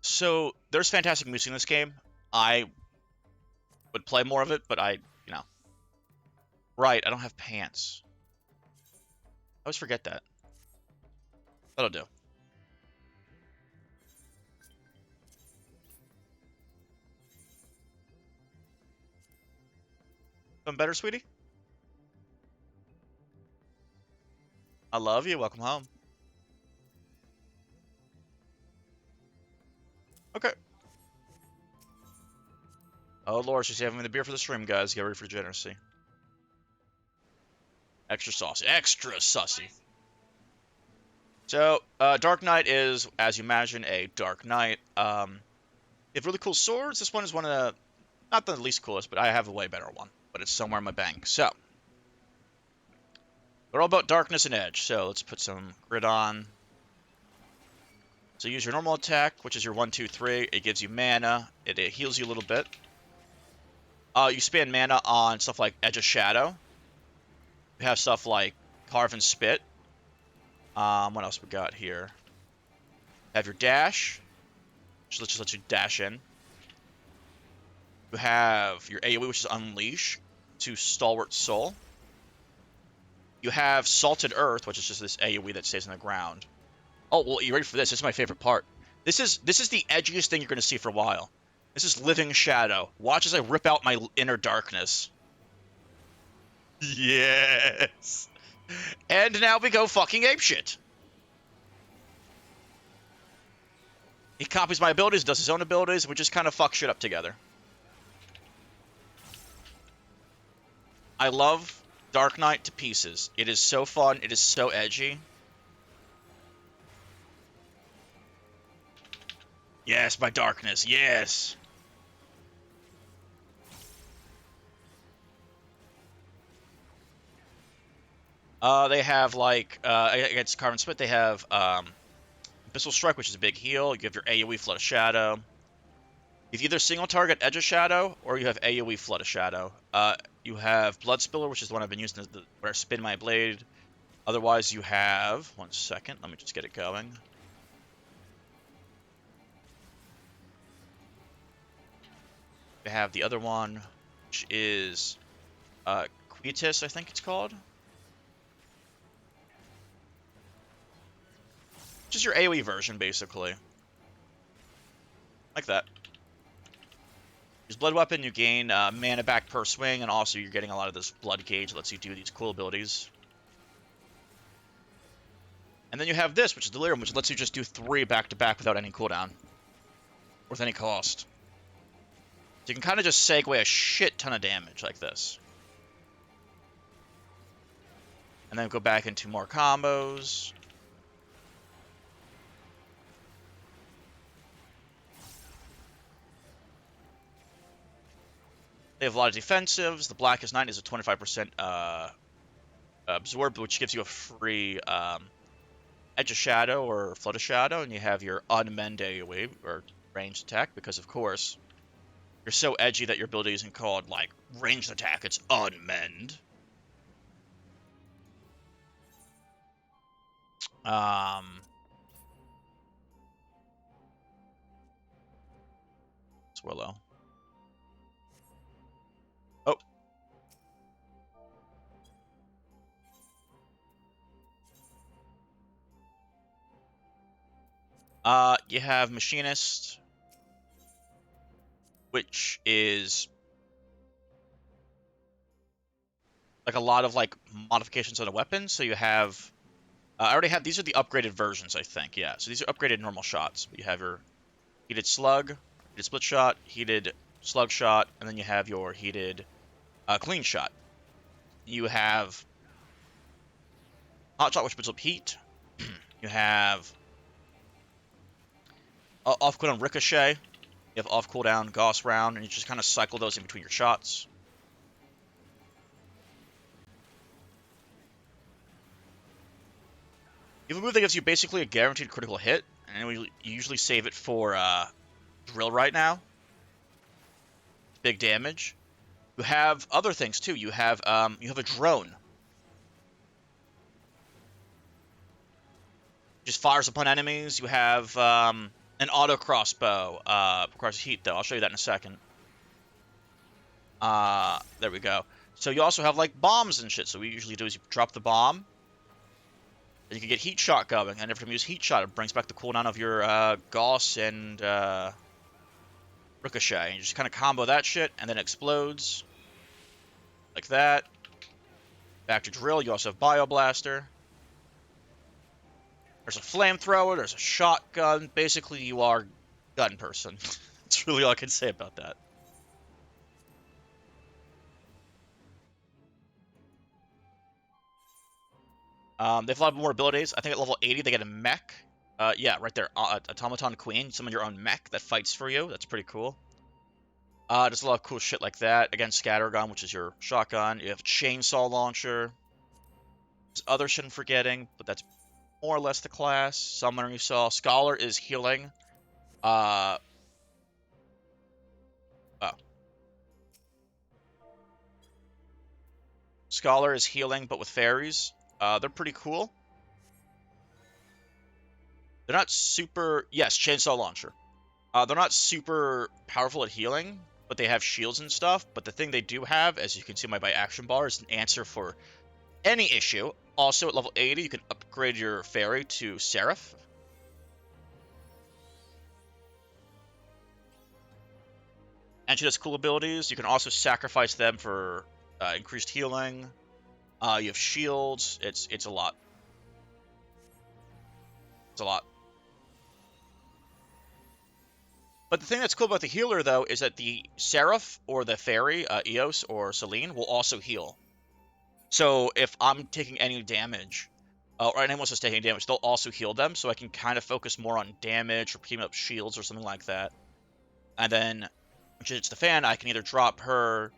So there's fantastic music in this game. I would play more of it, but right, I don't have pants. I always forget that. That'll do. Feeling better, sweetie? I love you. Welcome home. Okay. Oh, Lord, she's having the beer for the stream, guys. Get ready for degeneracy. Extra saucy. Extra sussy. So, Dark Knight is, as you imagine, a Dark Knight. They have really cool swords. This one is one of the, not the least coolest, but I have a way better one. but it's somewhere in my bank. So, we're all about darkness and edge. So let's put some grid on. So use your normal attack, which is your 1, 2, 3. It gives you mana. It heals you a little bit. You spend mana on stuff like Edge of Shadow. You have stuff like Carve and Spit. What else we got here? Have your dash, which just lets you dash in. You have your AoE, which is Unleash to Stalwart Soul. You have Salted Earth, which is just this AoE that stays on the ground. Oh, well, you ready for this? This is my favorite part. This is the edgiest thing you're going to see for a while. This is Living Shadow. Watch as I rip out my inner darkness. Yes! And now we go fucking apeshit. He copies my abilities, does his own abilities, we just kind of fuck shit up together. I love Dark Knight to pieces. It is so fun. It is so edgy. Yes, my darkness. Yes. They have, like, against Carven Spit, they have, Abyssal Strike, which is a big heal. You have your AoE Flood of Shadow. You've either single target Edge of Shadow, or you have AoE Flood of Shadow. You have Blood Spiller, which is the one I've been using where I spin my blade. Otherwise, you have... One second, let me just get it going. You have the other one, which is Quietus, I think it's called. Which is your AoE version, basically. Like that. Use Blood Weapon, you gain mana back per swing, and also you're getting a lot of this blood gauge that lets you do these cool abilities. And then you have this, which is Delirium, which lets you just do 3 back-to-back without any cooldown. Or with any cost. So you can kind of just segue a shit ton of damage like this. And then go back into more combos. They have a lot of defensives. The Blackest Night is a 25% absorb, which gives you a free Edge of Shadow or Flood of Shadow, and you have your Unmend AoE, or ranged attack, because of course, you're so edgy that your ability isn't called, like, ranged attack, it's Unmend. It's Willow. Oh. You have Machinist, which is like a lot of like modifications on a weapon. So you have, I already have, these are the upgraded versions, I think. Yeah, so these are upgraded normal shots. You have your heated slug, heated split shot, heated slug shot, and then you have your heated clean shot. You have hot shot, which puts up heat. You have off cooldown ricochet. You have off cooldown Gauss round, and you just kind of cycle those in between your shots. You have a move that gives you basically a guaranteed critical hit, and you usually save it for drill right now. Big damage. You have other things too. You have a drone. Just fires upon enemies. You have an auto crossbow. Requires heat though. I'll show you that in a second. There we go. So you also have like bombs and shit. So what we usually do is you drop the bomb, and you can get heat shot going. And every time you use heat shot, it brings back the cooldown of your Gauss and ricochet. And you just kind of combo that shit, and then it explodes like that. Back to drill. You also have Bioblaster. There's a flamethrower, there's a shotgun. Basically, you are gun person. That's really all I can say about that. They have a lot more abilities. I think at level 80 they get a mech. Yeah, right there. Automaton Queen. Summon your own mech that fights for you. That's pretty cool. There's a lot of cool shit like that. Again, Scattergun, which is your shotgun. You have Chainsaw Launcher. There's other shit I'm forgetting, but that's more or less the class. Summoner you saw. Scholar is healing. Oh. Scholar is healing, but with fairies. They're pretty cool. They're not super... Yes, Chainsaw Launcher. They're not super powerful at healing, but they have shields and stuff. But the thing they do have, as you can see on my action bar, is an answer for any issue. Also, at level 80, you can upgrade your fairy to Seraph. And she does cool abilities. You can also sacrifice them for increased healing. You have shields. It's a lot. It's a lot. But the thing that's cool about the healer, though, is that the Seraph or the Fairy, Eos or Celine, will also heal. So if I'm taking any damage, or anyone else is taking damage, they'll also heal them, so I can kind of focus more on damage or picking up shields or something like that. And then, when she hits the fan, I can either drop her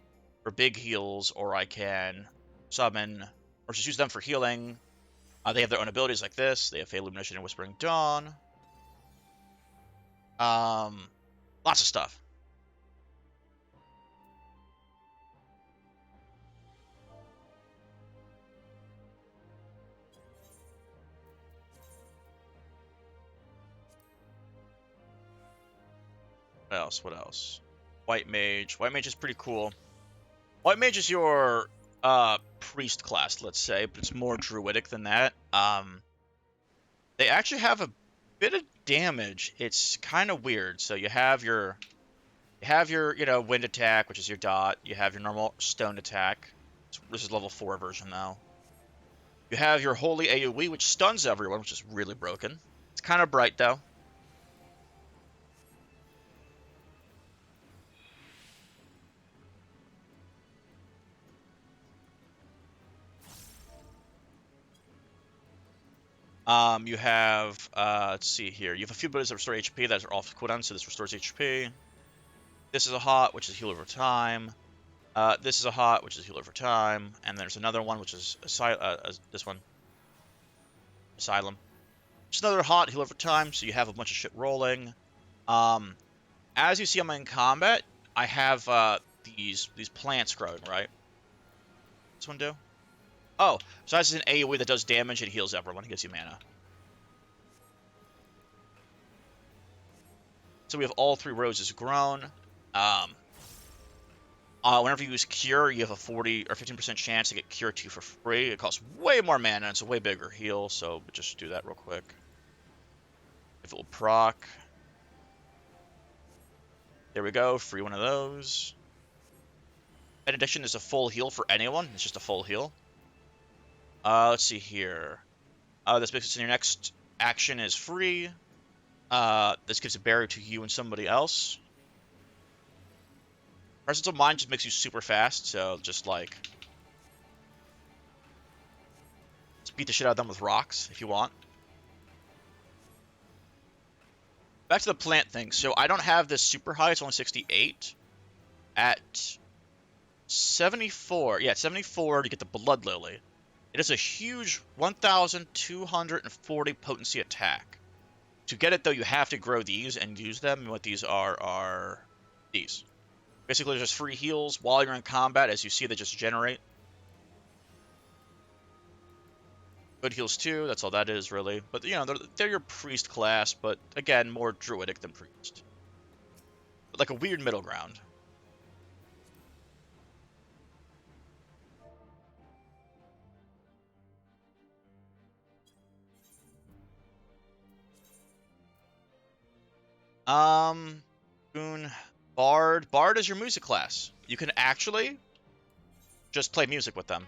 for big heals, or I can summon, or just use them for healing. They have their own abilities like this. They have Fey Illumination and Whispering Dawn. Lots of stuff. What else? What else? White Mage. White Mage is pretty cool. White Mage is your priest class, let's say, but it's more druidic than that. They actually have a bit of damage. It's kind of weird. So you have your wind attack, which is your dot. You have your normal stone attack. This is level 4 version now. You have your holy AoE, which stuns everyone, which is really broken. It's kind of bright though. You have, let's see here. You have a few abilities that restore HP that are off cooldown, so this restores HP. This is a hot, which is heal over time. This is a hot, which is heal over time. And there's another one, which is this one. Asylum. It's another hot, heal over time, so you have a bunch of shit rolling. As you see I'm in combat, I have these plants growing, right? This one do? Oh, so that's an AoE that does damage and heals everyone. It gives you mana. So we have all 3 roses grown. Whenever you use Cure, you have a 40 or 15% chance to get Cure 2 for free. It costs way more mana, and it's a way bigger heal, so just do that real quick. If it will proc. There we go, free one of those. In addition, there's a full heal for anyone. It's just a full heal. Let's see here. This makes it so your next action is free. This gives a barrier to you and somebody else. Presence of Mind just makes you super fast, so just like... just beat the shit out of them with rocks, if you want. Back to the plant thing. So I don't have this super high, it's only 68. At 74, yeah, 74 to get the Blood Lily. It is a huge 1,240 potency attack. To get it, though, you have to grow these and use them. And what these are these. Basically, there's just free heals while you're in combat. As you see, they just generate. Good heals, too. That's all that is, really. But, you know, they're your priest class, but, again, more druidic than priest. But like a weird middle ground. Boon, Bard. Bard is your music class. You can actually just play music with them.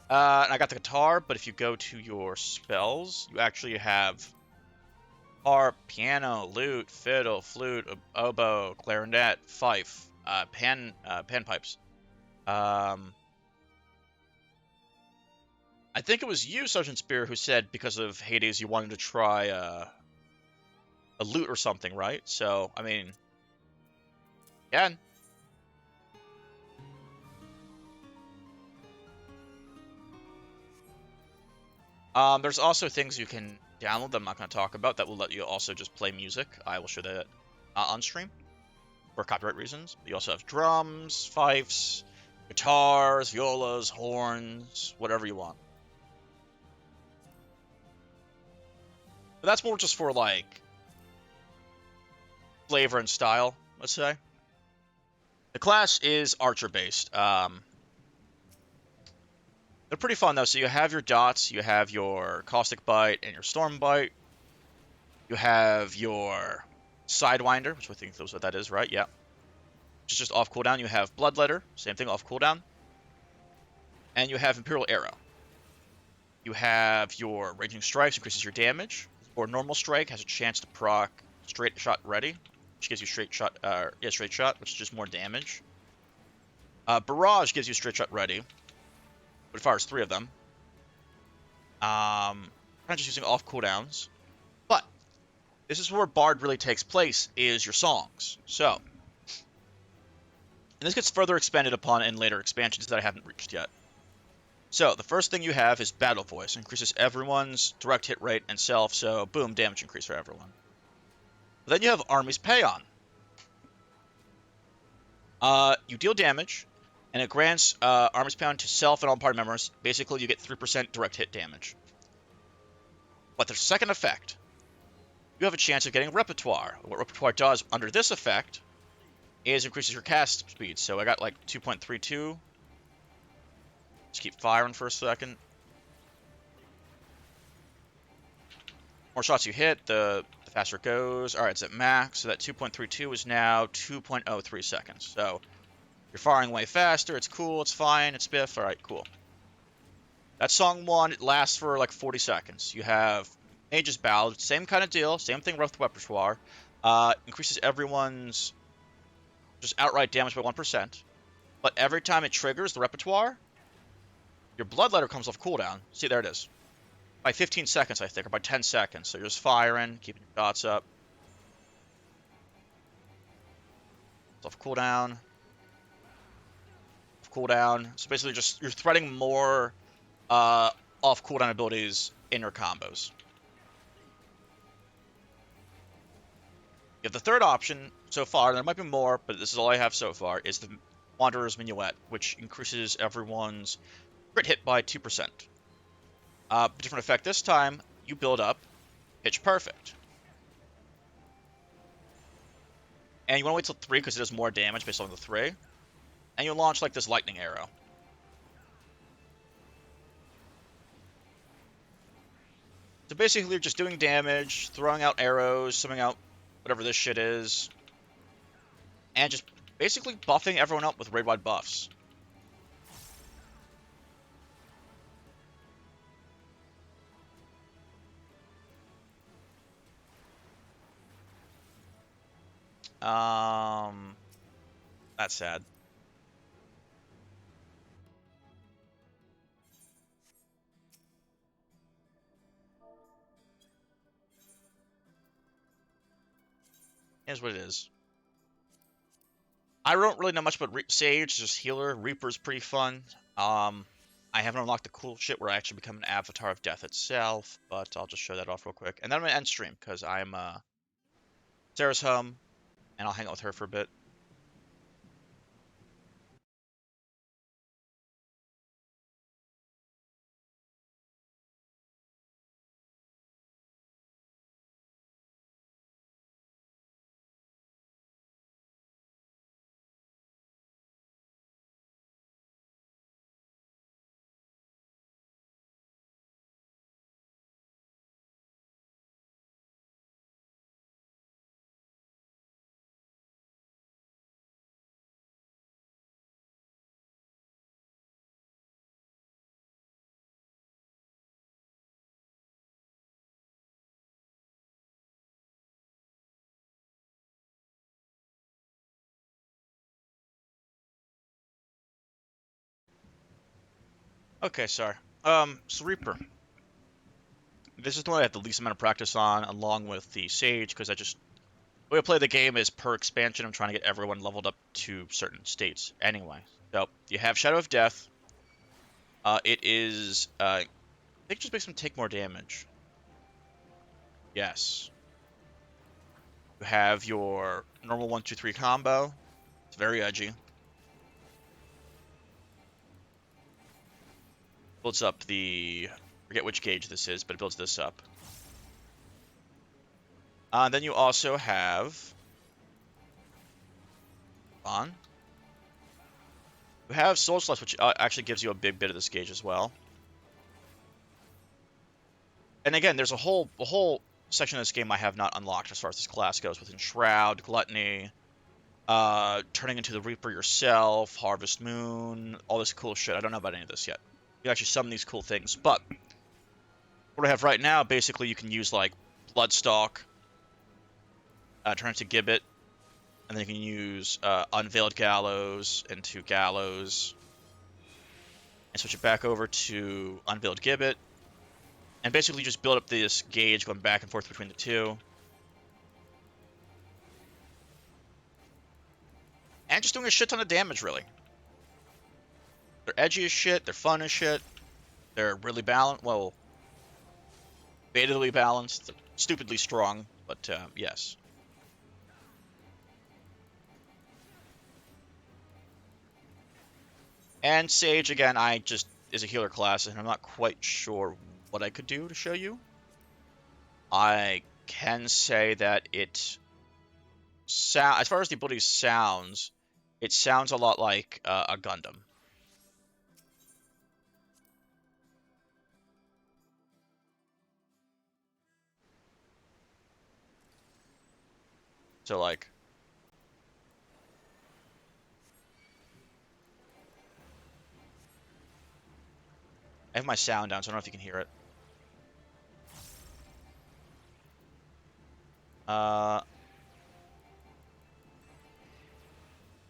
And I got the guitar, but if you go to your spells, you actually have harp, piano, lute, fiddle, flute, oboe, clarinet, fife, panpipes. I think it was you, Sergeant Spear, who said because of Hades you wanted to try a loot or something, right? So, I mean, yeah. There's also things you can download that I'm not going to talk about that will let you also just play music. I will show that on stream for copyright reasons. You also have drums, fifes, guitars, violas, horns, whatever you want. But that's more just for like flavor and style, let's say. The class is archer based. They're pretty fun though. So you have your dots, you have your caustic bite and your storm bite. You have your sidewinder, which I think that's what that is, right? Yeah. Which is just off cooldown. You have bloodletter, same thing, off cooldown. And you have imperial arrow. You have your raging strikes, increases your damage. Or normal strike has a chance to proc straight shot ready, which gives you straight shot. Straight shot, which is just more damage. Barrage gives you straight shot ready, but it fires 3 of them. Kind of just using off cooldowns. But this is where Bard really takes place, is your songs. So, and this gets further expanded upon in later expansions that I haven't reached yet. So, the first thing you have is Battle Voice. Increases everyone's direct hit rate and self, so boom, damage increase for everyone. But then you have Army's Payon. You deal damage, and it grants Army's Payon to self and all party members. Basically, you get 3% direct hit damage. But the second effect, you have a chance of getting Repertoire. What Repertoire does under this effect is increases your cast speed. So I got like 2.32. Just keep firing for a second. More shots you hit, the faster it goes. All right, it's at max, so that 2.32 is now 2.03 seconds. So you're firing way faster. It's cool. It's fine. It's spiff. All right, cool. That's song 1. It lasts for like 40 seconds. You have Mage's Ballad. Same kind of deal. Same thing with Repertoire. Increases everyone's just outright damage by 1%. But every time it triggers the Repertoire, your Bloodletter comes off cooldown. See, there it is. By 15 seconds, I think, or by 10 seconds. So you're just firing, keeping your dots up. It's off cooldown. Off cooldown. So basically, just you're threading more off cooldown abilities in your combos. You have the third option so far, and there might be more, but this is all I have so far, is the Wanderer's Minuet, which increases everyone's crit hit by 2%. Different effect this time, you build up Pitch Perfect. And you want to wait till 3 because it does more damage based on the 3. And you launch like this lightning arrow. So basically you're just doing damage, throwing out arrows, summoning out whatever this shit is, and just basically buffing everyone up with raid-wide buffs. That's sad. Here's what it is. I don't really know much about Sage, just healer. Reaper's pretty fun. I haven't unlocked the cool shit where I actually become an avatar of death itself, but I'll just show that off real quick. And then I'm going to end stream, because I'm Sarah's home, and I'll hang out with her for a bit. Okay, sorry. So Reaper. This is the one I have the least amount of practice on, along with the Sage, because the way I play the game is per expansion. I'm trying to get everyone leveled up to certain states anyway. So, you have Shadow of Death. It is, I think it just makes them take more damage. Yes. You have your normal 1-2-3 combo. It's very edgy. Builds up I forget which gauge this is, but it builds this up. Then you also have, you have Soul Slash, which actually gives you a big bit of this gauge as well. And again, there's a whole section of this game I have not unlocked as far as this class goes, with Enshroud, Gluttony, turning into the Reaper yourself, Harvest Moon, all this cool shit. I don't know about any of this yet. You can actually summon these cool things, but what I have right now, basically you can use like Bloodstalk, turn it to Gibbet, and then you can use Unveiled Gallows into Gallows, and switch it back over to Unveiled Gibbet, and basically just build up this gauge going back and forth between the two. And just doing a shit ton of damage, really. They're edgy as shit, they're fun as shit, they're really balanced, well, betally balanced, stupidly strong, but yes. And Sage, again, is a healer class, and I'm not quite sure what I could do to show you. I can say that as far as the ability sounds, it sounds a lot like a Gundam. So, like, I have my sound down, so I don't know if you can hear it.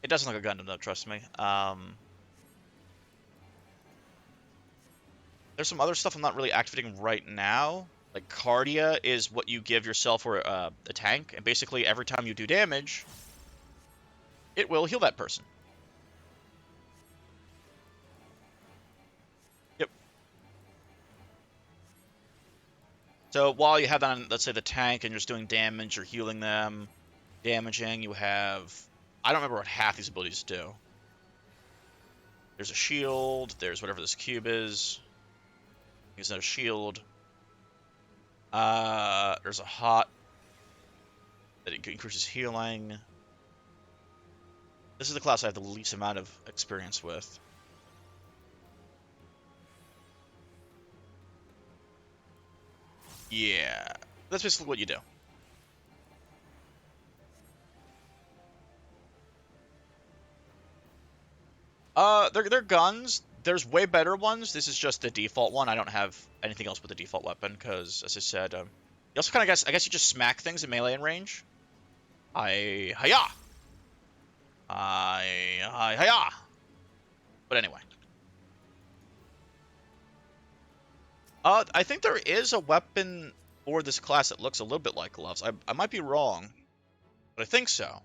It doesn't look like a Gundam, though, trust me. There's some other stuff I'm not really activating right now. Like, Cardia is what you give yourself or a tank, and basically every time you do damage, it will heal that person. Yep. So while you have that on, let's say, the tank, and you're just doing damage or healing them, damaging, you have... I don't remember what half these abilities do. There's a shield, there's whatever this cube is. Use another shield. There's a hot that increases healing. This is the class I have the least amount of experience with. Yeah, that's basically what you do. They're guns. There's way better ones. This is just the default one. I don't have anything else but the default weapon because, as I said, you also kind of I guess you just smack things in melee and range. Hiya! Hiya! But anyway. I think there is a weapon for this class that looks a little bit like gloves. I might be wrong, but I think so.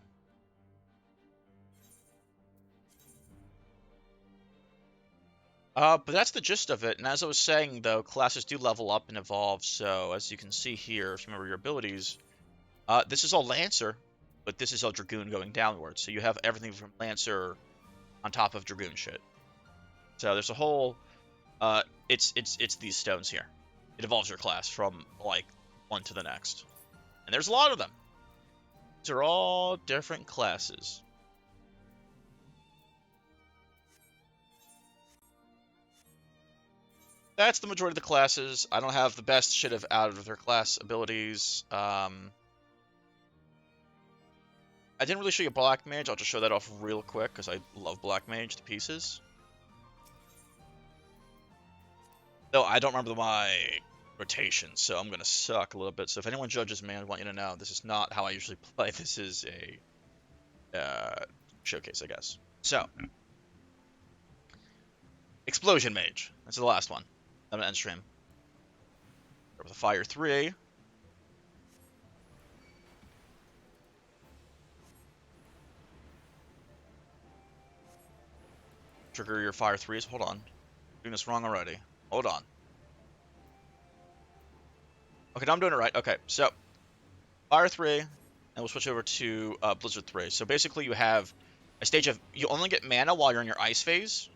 But that's the gist of it, and as I was saying, though, classes do level up and evolve, so as you can see here, if you remember your abilities, this is all Lancer, but this is all Dragoon going downwards, so you have everything from Lancer on top of Dragoon shit. So there's a whole, it's these stones here. It evolves your class from, like, one to the next. And there's a lot of them. These are all different classes. That's the majority of the classes. I don't have the best shit out of their class abilities. I didn't really show you Black Mage. I'll just show that off real quick because I love Black Mage to pieces. Though I don't remember my rotation, so I'm gonna suck a little bit. So if anyone judges me, I want you to know this is not how I usually play. This is a showcase, I guess. So, Explosion Mage. That's the last one. I'm gonna end stream. with a Fire 3. Trigger your Fire 3s. Hold on. Doing this wrong already. Hold on. Okay, now I'm doing it right. Okay, so Fire 3, and we'll switch over to Blizzard 3. So basically you have a stage of, you only get mana while you're in your Ice phase.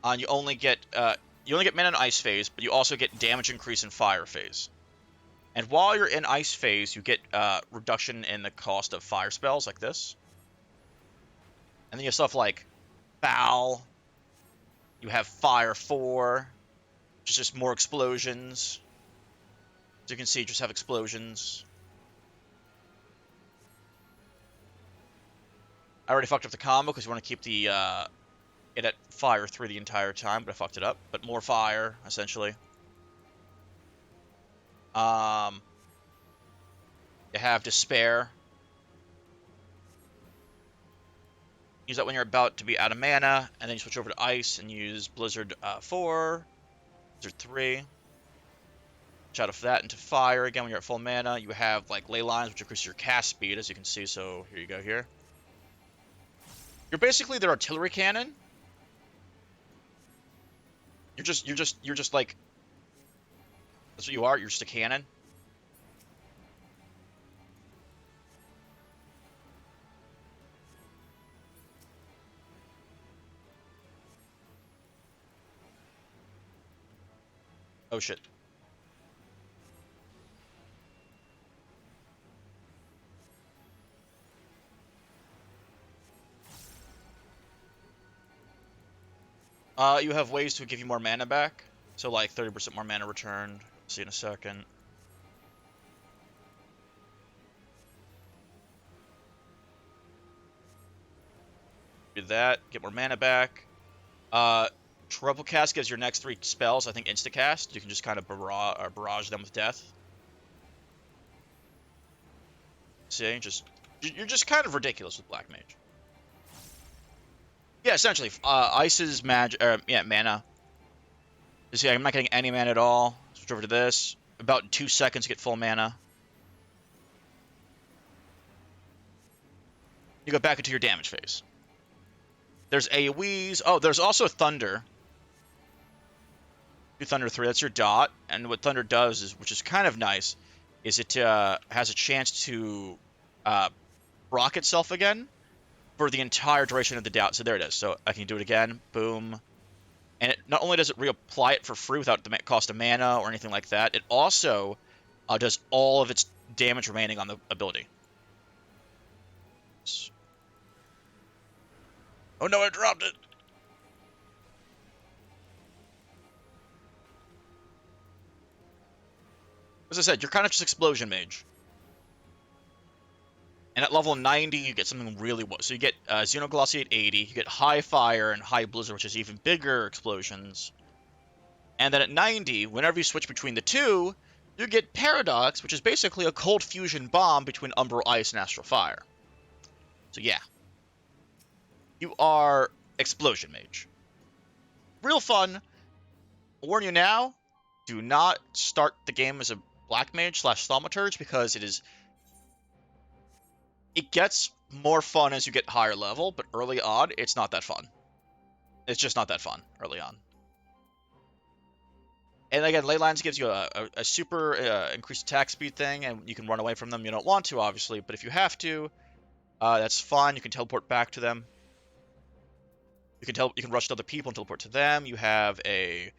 You only get mana in Ice phase, but you also get damage increase in Fire phase. And while you're in Ice phase, you get reduction in the cost of fire spells like this. And then you have stuff like Foul. You have Fire 4, which is just more explosions. As you can see, just have explosions. I already fucked up the combo because you want to keep the it at Fire 3 the entire time, but I fucked it up. But more fire, essentially. You have Despair. Use that when you're about to be out of mana, and then you switch over to Ice and use Blizzard 4, Blizzard 3. Switch out of that into Fire again when you're at full mana. You have like Ley Lines, which increases your cast speed, as you can see. So here you go here. You're basically their artillery cannon. You're just like, that's what you are. You're just a cannon. Oh shit. You have ways to give you more mana back. So like 30% more mana returned. See in a second. Do that, get more mana back. Triple Cast gives your next 3 spells, I think, insta-cast. You can just kind of barrage them with death. See, you're just kind of ridiculous with Black Mage. Yeah, essentially, Ice's mana. You see, I'm not getting any mana at all. Switch over to this. About 2 seconds to get full mana. You go back into your damage phase. There's AoEs. Oh, there's also Thunder. Do Thunder 3, that's your dot. And what Thunder does, is, which is kind of nice, is it has a chance to proc itself again for the entire duration of the dot. So there it is. So I can do it again. Boom. And it not only does it reapply it for free without the cost of mana or anything like that, it also does all of its damage remaining on the ability. Oh no, I dropped it! As I said, you're kind of just Explosion Mage. And at level 90, you get something really... So you get Xenoglossy at 80, you get High Fire and High Blizzard, which is even bigger explosions. And then at 90, whenever you switch between the two, you get Paradox, which is basically a cold fusion bomb between Umbral Ice and Astral Fire. So yeah. You are Explosion Mage. Real fun. I'll warn you now, do not start the game as a Black Mage / Thaumaturge, because it gets more fun as you get higher level, but early on, it's not that fun. It's just not that fun early on. And again, Ley Lines gives you a super increased attack speed thing, and you can run away from them. You don't want to, obviously, but if you have to, that's fine. You can teleport back to them. You can rush to other people and teleport to them. You have a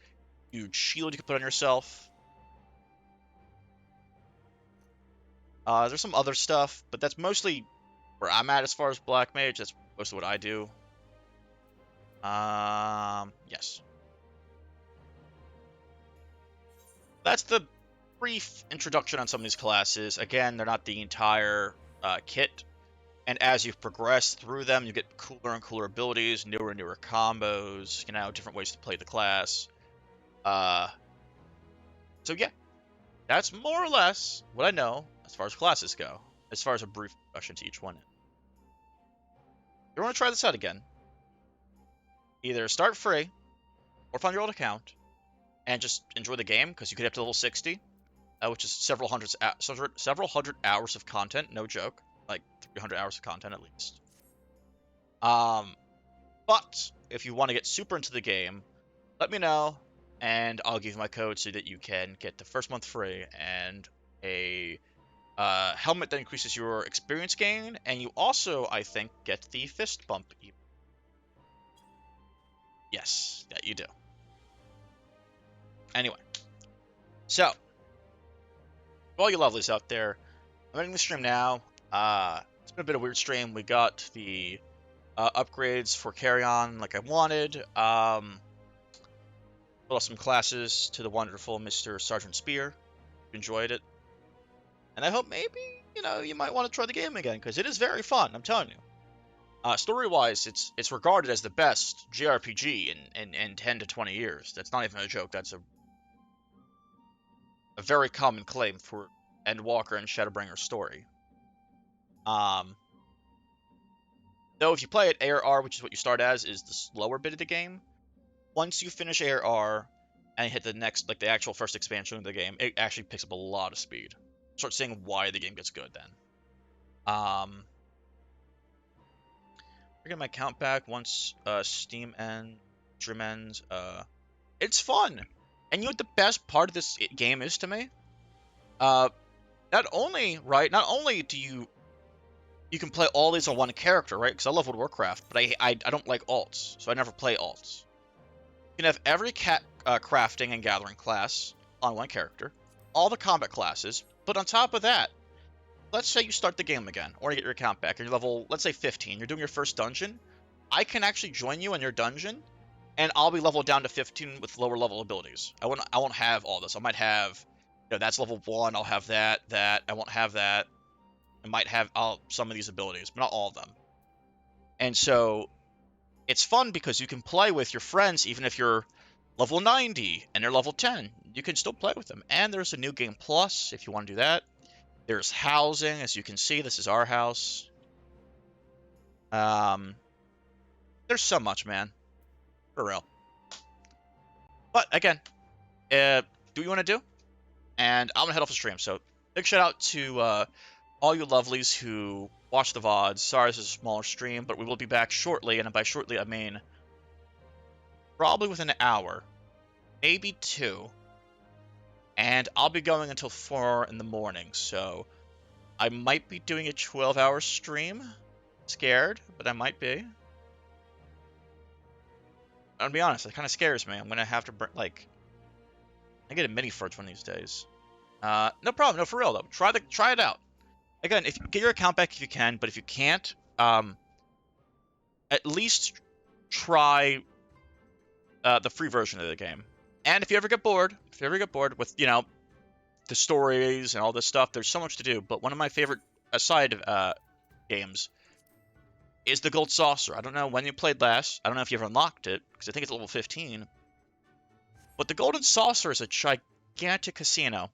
huge shield you can put on yourself. There's some other stuff, but that's mostly where I'm at as far as Black Mage. That's most of what I do. Yes. That's the brief introduction on some of these classes. Again, they're not the entire kit. And as you progress through them, you get cooler and cooler abilities, newer and newer combos, different ways to play the class. So yeah, that's more or less what I know as far as classes go, as far as a brief introduction to each one. You want to try this out again, either start free or find your old account and just enjoy the game, because you could get up to level 60, which is several hundred hours of content, no joke, like 300 hours of content at least. But if you want to get super into the game, let me know, and I'll give you my code so that you can get the first month free and a helmet that increases your experience gain, and you also, I think, get the fist bump. Yes, that you do. Anyway, so for all you lovelies out there, I'm ending the stream now. It's been a bit of a weird stream. We got the upgrades for Carrion like I wanted. Put some classes to the wonderful Mr. Sergeant Spear. Enjoyed it. And I hope maybe, you might want to try the game again, because it is very fun, I'm telling you. Story-wise, it's regarded as the best JRPG in 10 to 20 years. That's not even a joke. That's a very common claim for Endwalker and Shadowbringer's story. Though if you play it, ARR, which is what you start as, is the slower bit of the game. Once you finish ARR and hit the next, like the actual first expansion of the game, it actually picks up a lot of speed. Start seeing why the game gets good then. I get my account back once Steam ends, Dream ends. It's fun. And you know what the best part of this game is to me? Not only do you can play all these on one character, right? Because I love World of Warcraft, but I don't like alts, so I never play alts. You can have every crafting and gathering class on one character, all the combat classes, but on top of that, let's say you start the game again, or you get your account back, and you're level, let's say 15, you're doing your first dungeon, I can actually join you in your dungeon, and I'll be leveled down to 15 with lower level abilities. I won't have all this. I might have, that's level 1, I'll have that, I won't have that. I might have some of these abilities, but not all of them. And so it's fun because you can play with your friends even if you're level 90 and they're level 10. You can still play with them. And there's a new game plus if you want to do that. There's housing, as you can see. This is our house. There's so much, man. For real. But again, do what you want to do. And I'm gonna head off the stream. So big shout out to all you lovelies who watch the VODs. Sorry this is a smaller stream, but we will be back shortly, and by shortly I mean probably within an hour, maybe 2, and I'll be going until 4 in the morning, so I might be doing a 12-hour stream. Scared, but I might be. I'm gonna be honest, it kind of scares me. I'm gonna have to, I get a mini fridge one of these days. No problem, no, for real though. Try it out. Again, if you get your account back if you can, but if you can't, at least try the free version of the game. And if you ever get bored with, the stories and all this stuff, there's so much to do. But one of my favorite side games is the Gold Saucer. I don't know when you played last. I don't know if you ever unlocked it, because I think it's level 15. But the Golden Saucer is a gigantic casino.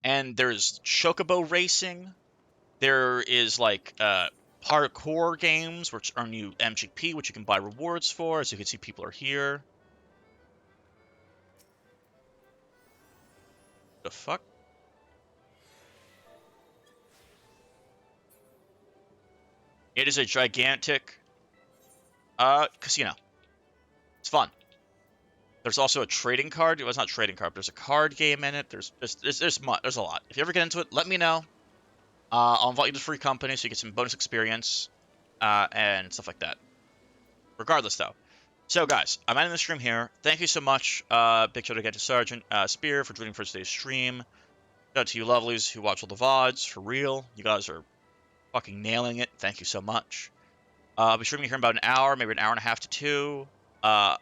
And there's chocobo racing. There is parkour games which earn you MGP, which you can buy rewards for. As you can see, people are here. The fuck? It is a gigantic casino. It's fun. There's also a trading card. Well, it's not a trading card, but there's a card game in it. There's a lot. If you ever get into it, let me know. I'll invite you to free company so you get some bonus experience and stuff like that. Regardless, though. So, guys, I'm ending the stream here. Thank you so much. Big shout out again to Sergeant Spear for joining for today's stream. Shout out to you lovelies who watch all the VODs. For real. You guys are fucking nailing it. Thank you so much. I'll be streaming here in about an hour, maybe an hour and a half to 2. I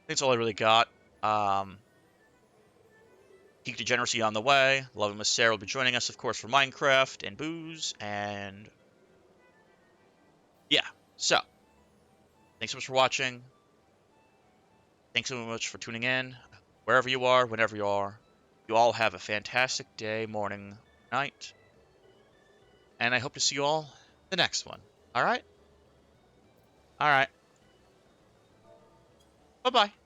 think that's all I really got. Geek Degeneracy on the way. Love and Miss Sarah will be joining us, of course, for Minecraft and booze. And yeah, so thanks so much for watching. Thanks so much for tuning in. Wherever you are, whenever you are, you all have a fantastic day, morning, night. And I hope to see you all the next one. All right? All right. Bye-bye.